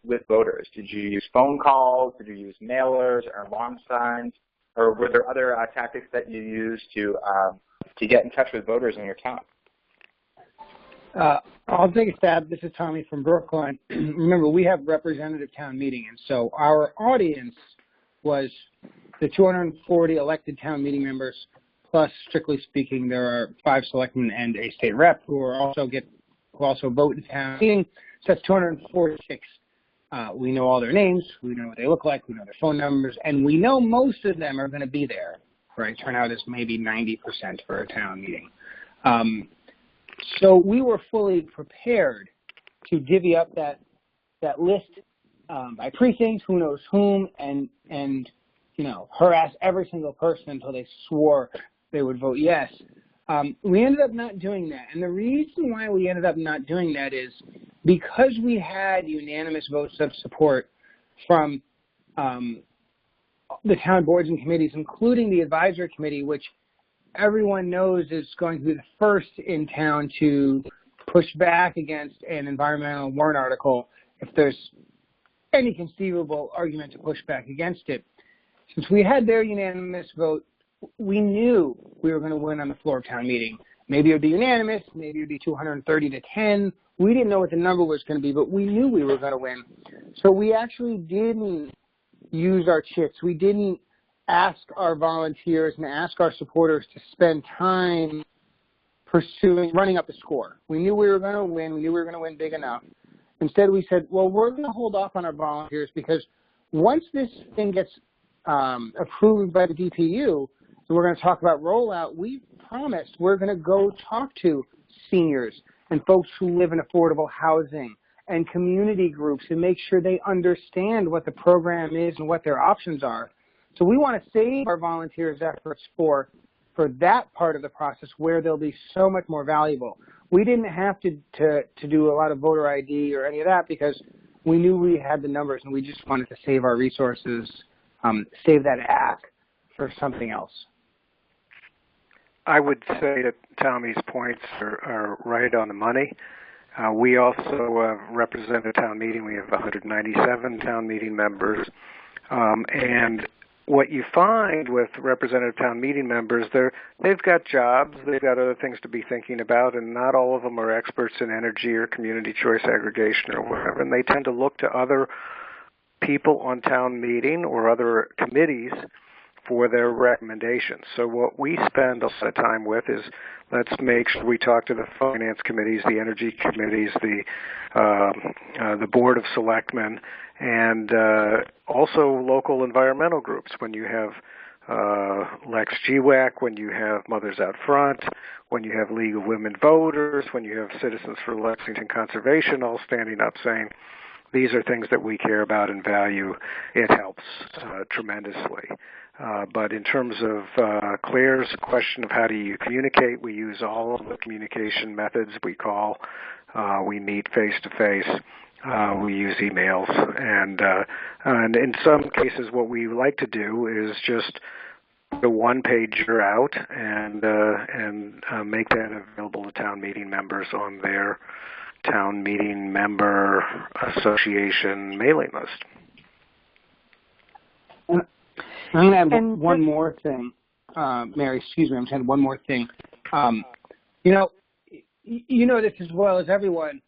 with voters? Did you use phone calls? Did you use mailers or lawn signs? Or were there other tactics that you used to get in touch with voters in your town? I'll take a stab. This is Tommy from Brookline. Remember, we have representative town meeting, and so our audience was the 240 elected town meeting members, plus, strictly speaking, there are 5 selectmen and a state rep who also vote in town meeting. So that's 246. We know all their names, we know what they look like, we know their phone numbers, and we know most of them are going to be there. Right? Turnout is maybe 90% for a town meeting. So we were fully prepared to divvy up that list by precincts, who knows whom, and harass every single person until they swore they would vote yes. We ended up not doing that, and the reason why we ended up not doing that is because we had unanimous votes of support from the town boards and committees, including the advisory committee, which everyone knows is going to be the first in town to push back against an environmental warrant article if there's any conceivable argument to push back against it. Since we had their unanimous vote, we knew we were going to win on the floor of town meeting. Maybe it would be unanimous, maybe it would be 230 to 10. We didn't know what the number was going to be, but we knew we were going to win. So we actually didn't use our chits. We didn't ask our volunteers and ask our supporters to spend time running up the score. We knew we were going to win. We knew we were going to win big enough. Instead, we said, well, we're going to hold off on our volunteers because once this thing gets approved by the DPU, and we're going to talk about rollout, we promised we're going to go talk to seniors and folks who live in affordable housing and community groups and make sure they understand what the program is and what their options are. So we want to save our volunteers' efforts for that part of the process where they'll be so much more valuable. We didn't have to do a lot of voter ID or any of that because we knew we had the numbers and we just wanted to save our resources, save that act for something else. I would say that Tommy's points are right on the money. We also represent a town meeting. We have 197 town meeting members. And what you find with representative town meeting members, they've got jobs, they've got other things to be thinking about, and not all of them are experts in energy or community choice aggregation or whatever, and they tend to look to other people on town meeting or other committees for their recommendations. So what we spend a lot of time with is let's make sure we talk to the finance committees, the energy committees, the board of selectmen, and also local environmental groups. When you have Lex GWAC, when you have Mothers Out Front, when you have League of Women Voters, when you have Citizens for Lexington Conservation all standing up saying, these are things that we care about and value, it helps tremendously. But in terms of Claire's question of how do you communicate, we use all of the communication methods we meet face-to-face. We use emails, and in some cases what we like to do is just the one-pager out and make that available to town meeting members on their town meeting member association mailing list. I'm going to add one more thing. Mary, excuse me, I'm saying one more thing. You know this as well as everyone.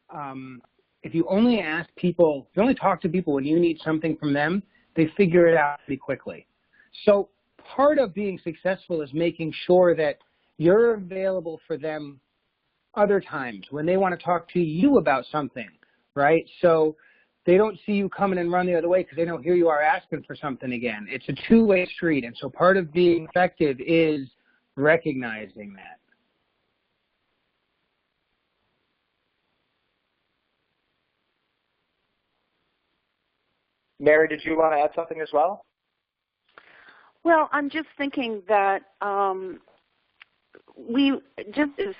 If you only ask people, if you only talk to people when you need something from them, they figure it out pretty quickly. So part of being successful is making sure that you're available for them other times when they want to talk to you about something, right? So they don't see you coming and run the other way because they don't hear you are asking for something again. It's a two-way street, and so part of being effective is recognizing that. Mary, did you want to add something as well? Well, I'm just thinking that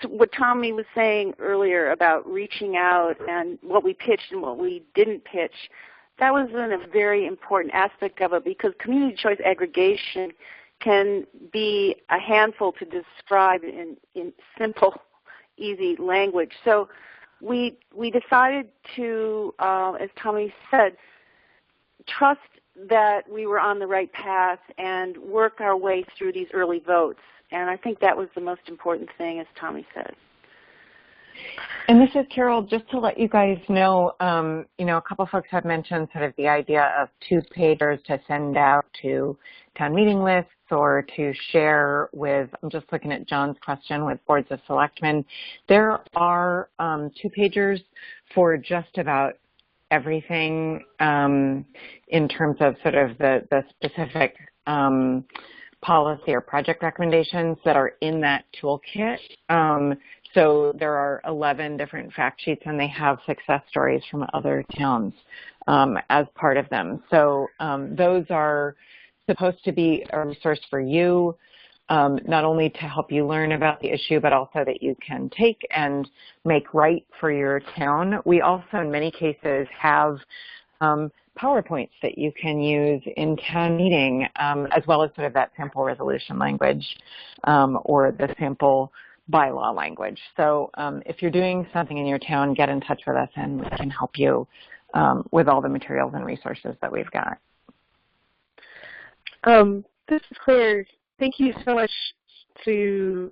what Tommy was saying earlier about reaching out and what we pitched and what we didn't pitch, that was a very important aspect of it because community choice aggregation can be a handful to describe in simple, easy language. So we decided to, as Tommy said, trust that we were on the right path and work our way through these early votes. And I think that was the most important thing, as Tommy said. And this is Carol. Just to let you guys know, a couple folks have mentioned sort of the idea of 2-pagers to send out to town meeting lists or to share with, I'm just looking at John's question, with boards of selectmen. There are 2-pagers for just about everything in terms of sort of the specific policy or project recommendations that are in that toolkit. So there are 11 different fact sheets, and they have success stories from other towns as part of them. So those are supposed to be a resource for you, not only to help you learn about the issue, but also that you can take and make right for your town. We also, in many cases, have PowerPoints that you can use in town meeting, as well as sort of that sample resolution language or the sample bylaw language. So if you're doing something in your town, get in touch with us and we can help you with all the materials and resources that we've got. This is Claire. Thank you so much to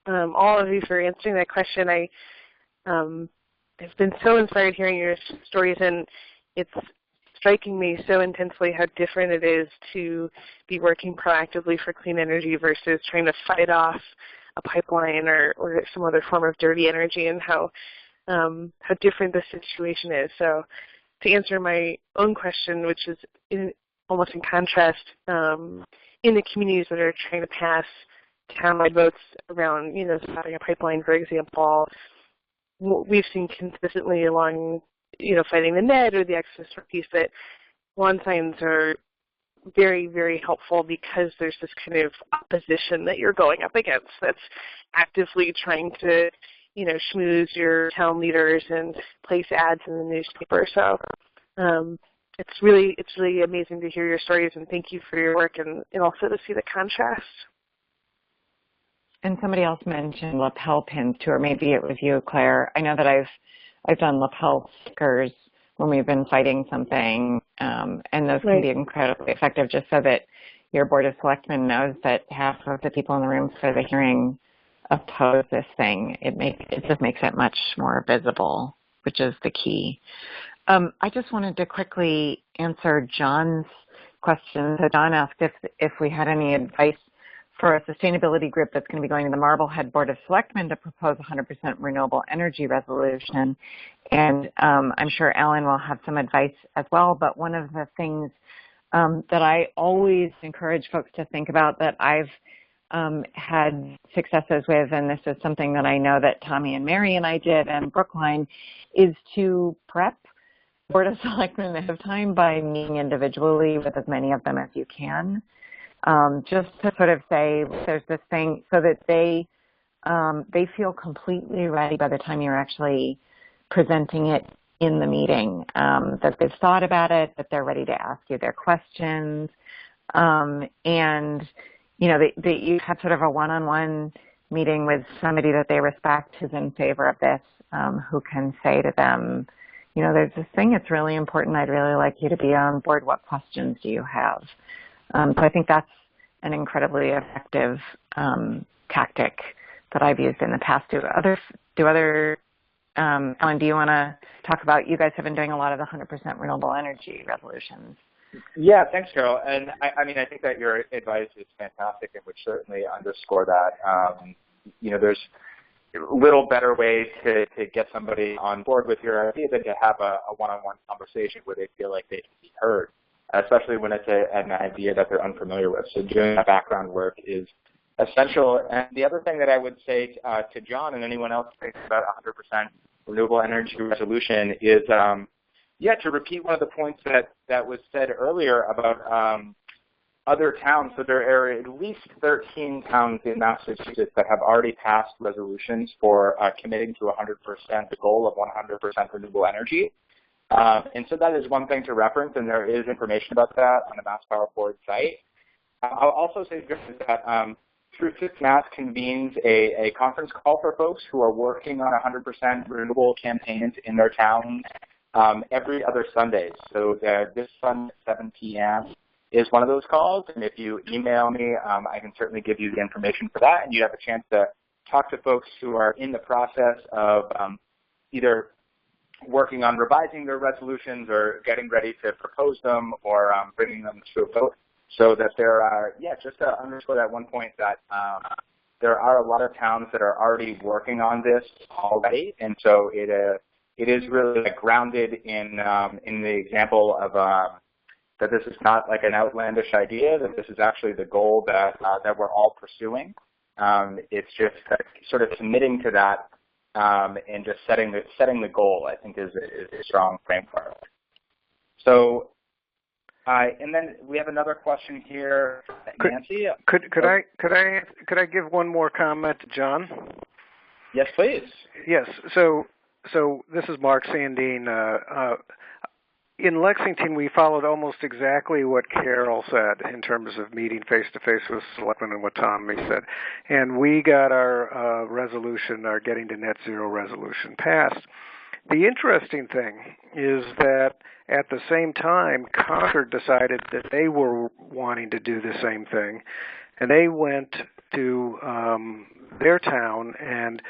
all of you for answering that question. I have been so inspired hearing your stories, and it's striking me so intensely how different it is to be working proactively for clean energy versus trying to fight off a pipeline or some other form of dirty energy, and how different the situation is. So to answer my own question, which is almost in contrast, in the communities that are trying to pass townwide votes around, stopping a pipeline, for example, what we've seen consistently along, fighting the net or the access piece, that lawn signs are very, very helpful because there's this kind of opposition that you're going up against that's actively trying to, schmooze your town leaders and place ads in the newspaper. So it's really amazing to hear your stories, and thank you for your work and also to see the contrast. And somebody else mentioned lapel pins too, or maybe it was you, Claire. I know that I've done lapel stickers when we've been fighting something, and those can be incredibly effective, just so that your Board of Selectmen knows that half of the people in the room for the hearing oppose this thing. It just makes it much more visible, which is the key. I just wanted to quickly answer John's question. So John asked if we had any advice for a sustainability group that's going to be going to the Marblehead Board of Selectmen to propose 100% renewable energy resolution. And I'm sure Alan will have some advice as well. But one of the things that I always encourage folks to think about that I've had successes with, and this is something that I know that Tommy and Mary and I did and Brookline, is to prep Board of Selectmen ahead of time by meeting individually with as many of them as you can. Just to sort of say there's this thing so that they feel completely ready by the time you're actually presenting it in the meeting, that they've thought about it, that they're ready to ask you their questions, and that you have sort of a one-on-one meeting with somebody that they respect who's in favor of this, who can say to them, there's this thing, it's really important, I'd really like you to be on board, what questions do you have? So I think that's an incredibly effective tactic that I've used in the past. Alan, do you want to talk about, you guys have been doing a lot of the 100% renewable energy resolutions. Yeah, thanks, Carol. And I think that your advice is fantastic and would certainly underscore that. There's little better way to get somebody on board with your idea than to have a one-on-one conversation where they feel like they can be heard, especially when it's an idea that they're unfamiliar with. So doing that background work is essential. And the other thing that I would say to John and anyone else thinking about 100% renewable energy resolution is, to repeat one of the points that was said earlier about other towns. So there are at least 13 towns in Massachusetts that have already passed resolutions for committing to 100%, the goal of 100% renewable energy. And so that is one thing to reference, and there is information about that on the Mass Power Board site. I'll also say that Through Fifth Mass convenes a conference call for folks who are working on 100% renewable campaigns in their towns every other Sunday. So this Sunday at 7 p.m. is one of those calls, and if you email me, I can certainly give you the information for that, and you have a chance to talk to folks who are in the process of either working on revising their resolutions or getting ready to propose them or bringing them to a vote. So that there are, just to underscore that one point that there are a lot of towns that are already working on this already, and so it is really grounded in the example of that this is not like an outlandish idea, that this is actually the goal that we're all pursuing. It's just sort of committing to that and just setting the goal, I think, is a strong framework. So. And then we have another question here, Nancy. Could I give one more comment to John? Yes, please. Yes. So this is Mark Sandine. In Lexington, we followed almost exactly what Carol said in terms of meeting face-to-face with selectmen and what Tommy said. And we got our resolution, our Getting to Net Zero resolution passed. The interesting thing is that at the same time, Concord decided that they were wanting to do the same thing, and they went to their town and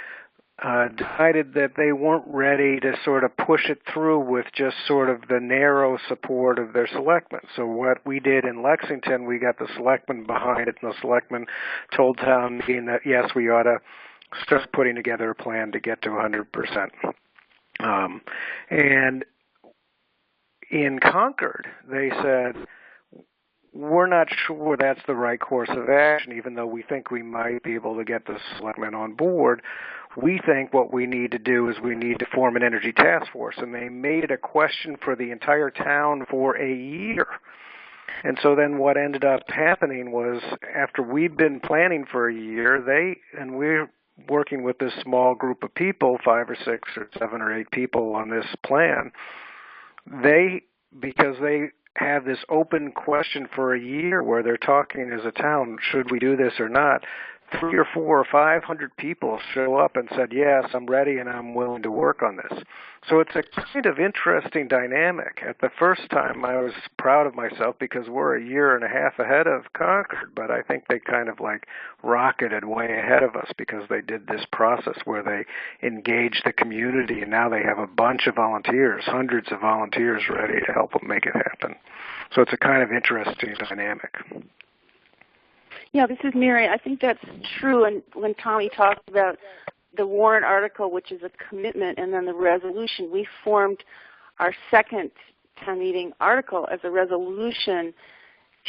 decided that they weren't ready to sort of push it through with just sort of the narrow support of their selectmen. So what we did in Lexington, we got the selectmen behind it, and the selectmen told town meeting that, yes, we ought to start putting together a plan to get to 100%. And in Concord, they said, we're not sure that's the right course of action, even though we think we might be able to get the selectmen on board. We think what we need to do is we need to form an energy task force. And they made it a question for the entire town for a year. And so then what ended up happening was, after we'd been planning for a year, we're working with this small group of people, 5 or 6 or 7 or 8 people on this plan, because they have this open question for a year where they're talking as a town, should we do this or not? 300 or 400 or 500 people show up and said, yes, I'm ready and I'm willing to work on this. So it's a kind of interesting dynamic. At the first time, I was proud of myself because we're a year and a half ahead of Concord, but I think they kind of like rocketed way ahead of us because they did this process where they engaged the community, and now they have a bunch of volunteers, hundreds of volunteers ready to help them make it happen. So it's a kind of interesting dynamic. Yeah, this is Mary. I think that's true. And when Tommy talked about the Warrant article, which is a commitment, and then the resolution, we formed our second town meeting article as a resolution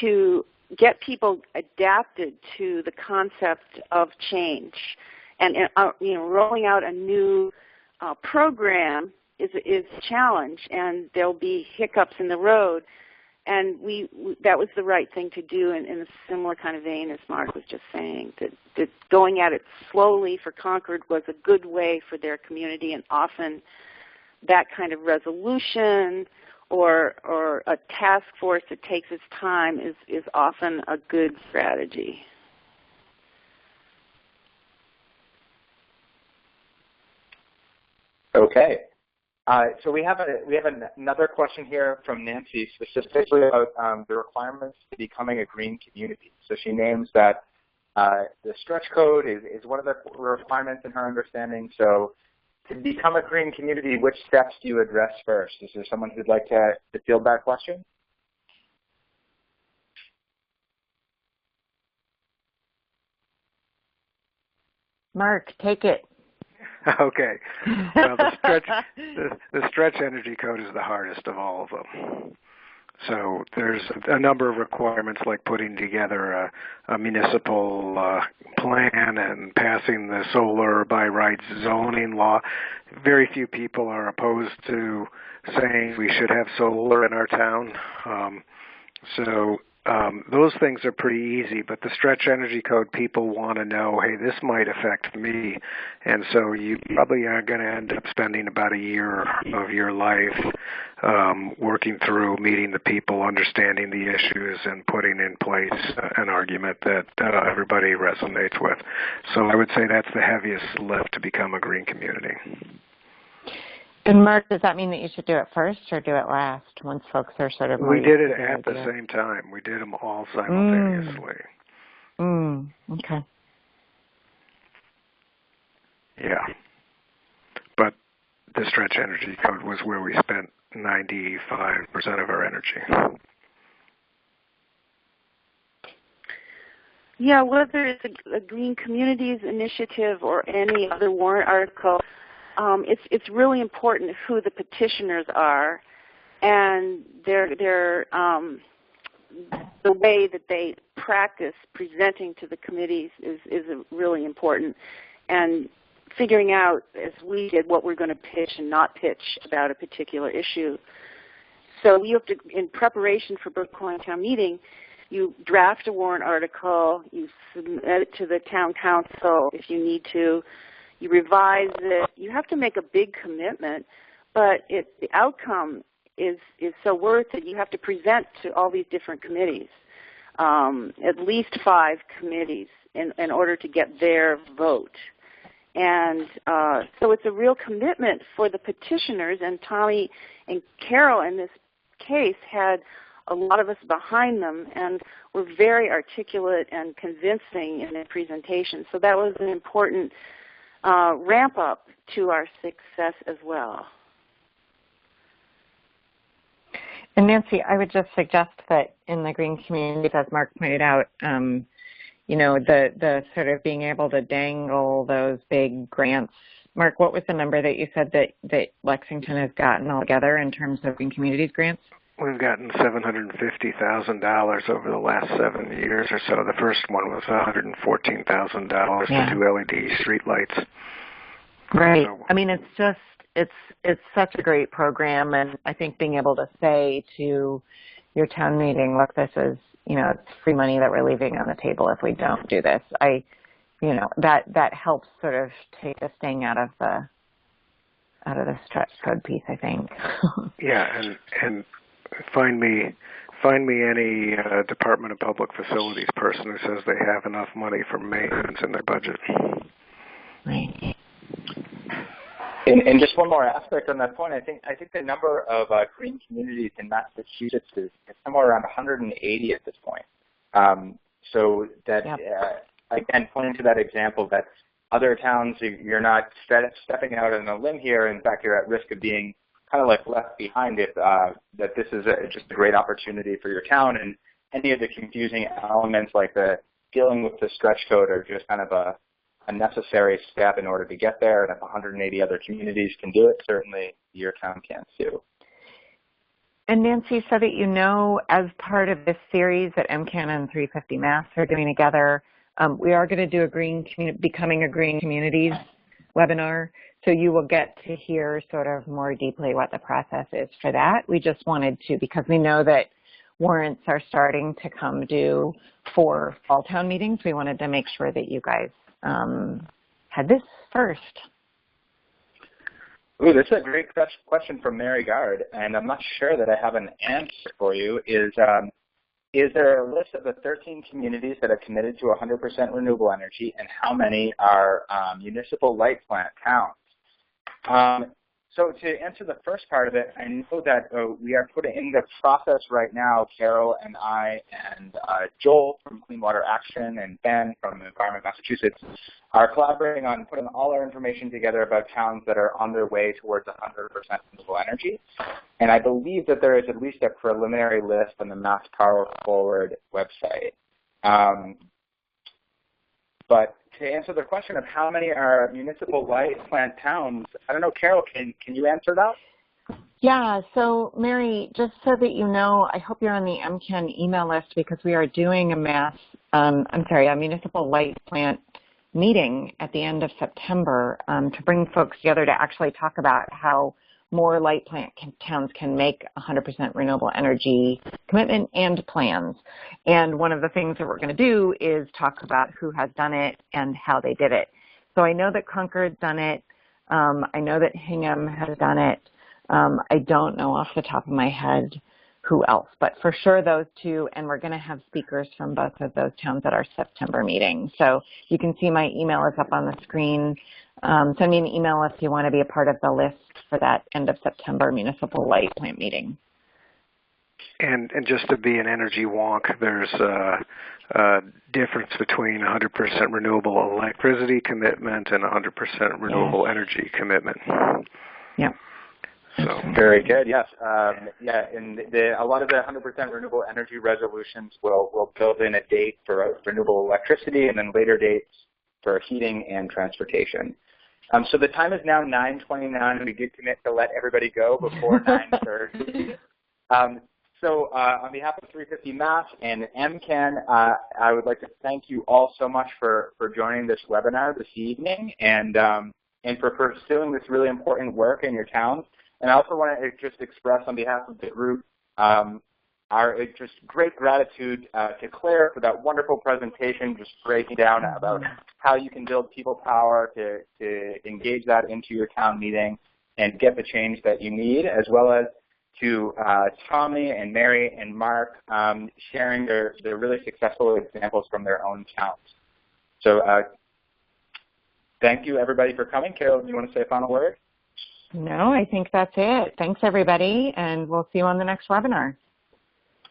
to get people adapted to the concept of change. And rolling out a new program is a challenge, and there'll be hiccups in the road. And that was the right thing to do in a similar kind of vein as Mark was just saying, that going at it slowly for Concord was a good way for their community, and often that kind of resolution or a task force that takes its time is often a good strategy. Okay. So we have another question here from Nancy, specifically about the requirements to becoming a green community. So she names that the stretch code is one of the requirements in her understanding. So to become a green community, which steps do you address first? Is there someone who'd like to field that question? Mark, take it. Okay. Well, the stretch energy code is the hardest of all of them. So there's a number of requirements, like putting together a municipal plan and passing the solar by rights zoning law. Very few people are opposed to saying we should have solar in our town. So those things are pretty easy, but the stretch energy code, people want to know, hey, this might affect me. And so you probably are going to end up spending about a year of your life working through, meeting the people, understanding the issues, and putting in place an argument that everybody resonates with. So I would say that's the heaviest lift to become a green community. And Mark, does that mean that you should do it first or do it last once folks are sort of more We did it at the same time. We did them all simultaneously. Okay. Yeah. But the stretch energy code was where we spent 95% of our energy. Yeah, whether it's a Green Communities initiative or any other warrant article, it's really important who the petitioners are, and the way that they practice presenting to the committees is really important, and figuring out, as we did, what we're going to pitch and not pitch about a particular issue. So you have to, in preparation for Brookline Town Meeting, you draft a warrant article, you submit it to the town council if you need to, you revise it. You have to make a big commitment, but the outcome is so worth it. You have to present to all these different committees, at least 5 committees, in order to get their vote. And so it's a real commitment for the petitioners, and Tommy and Carol in this case had a lot of us behind them and were very articulate and convincing in their presentation. So that was an important ramp up to our success as well. And Nancy, I would just suggest that in the green community, as Mark pointed out, you know, the sort of being able to dangle those big grants. Mark, what was the number that you said that Lexington has gotten altogether in terms of green communities grants? We've gotten $750,000 over the last 7 years or so. The first one was $114,000 Yeah. for 2 LED streetlights. Right. So, I mean, it's just it's such a great program, and I think being able to say to your town meeting, look, this is, you know, it's free money that we're leaving on the table if we don't do this. You know, that helps sort of take the sting out of the stretch code piece, I think. Yeah, and find me any Department of Public Facilities person who says they have enough money for maintenance in their budget. Right. And just one more aspect on that point, I think the number of green communities in Massachusetts is somewhere around 180 at this point. So that, again, pointing to that example that other towns, you're not stepping out on a limb here. In fact, you're at risk of being kind of like left behind if that this is just a great opportunity for your town, and any of the confusing elements like the dealing with the stretch code are just kind of a necessary step in order to get there. And if 180 other communities can do it, certainly your town can too. And Nancy, so that you know, as part of this series that MCAN and 350 Mass are doing together, we are going to do a Becoming a Green Communities webinar. So you will get to hear sort of more deeply what the process is for that. We just wanted to, because we know that warrants are starting to come due for fall town meetings, we wanted to make sure that you guys had this first. Ooh, this is a great question from Mary Gard, and I'm not sure that I have an answer for you. Is there a list of the 13 communities that are committed to 100% renewable energy, and how many are municipal light plant towns? So to answer the first part of it, I know that we are putting in the process right now. Carol and I and Joel from Clean Water Action and Ben from Environment Massachusetts are collaborating on putting all our information together about towns that are on their way towards 100% renewable energy. And I believe that there is at least a preliminary list on the Mass Power Forward website. But to answer the question of how many are municipal light plant towns, I don't know, Carol, can you answer that? Yeah, so Mary, just so that you know, I hope you're on the MCAN email list because we are doing a municipal light plant meeting at the end of September to bring folks together to actually talk about how more light plant towns can make 100% renewable energy commitment and plans. And one of the things that we're going to do is talk about who has done it and how they did it. So I know that Concord's done it. I know that Hingham has done it. I don't know off the top of my head who else, but for sure those two, and we're going to have speakers from both of those towns at our September meeting. So you can see my email is up on the screen. Send me an email if you want to be a part of the list for that end of September municipal light plant meeting. And just to be an energy wonk, there's a difference between 100% renewable electricity commitment and 100% renewable energy commitment. Yeah. So very good. Yes. Yeah. And a lot of the 100% renewable energy resolutions will build in a date for renewable electricity and then later dates for heating and transportation. So the time is now 9:29. We did commit to let everybody go before 9:30. So on behalf of 350 Mass and MCAN, I would like to thank you all so much for joining this webinar this evening and for pursuing this really important work in your towns. And I also want to just express on behalf of the group our just great gratitude to Claire for that wonderful presentation, just breaking down about how you can build people power to engage that into your town meeting and get the change that you need, as well as to Tommy and Mary and Mark sharing their really successful examples from their own towns. So thank you, everybody, for coming. Carol, do you want to say a final word? No, I think that's it. Thanks, everybody, and we'll see you on the next webinar.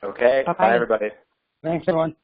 Okay. Bye-bye. Bye, everybody. Thanks, everyone.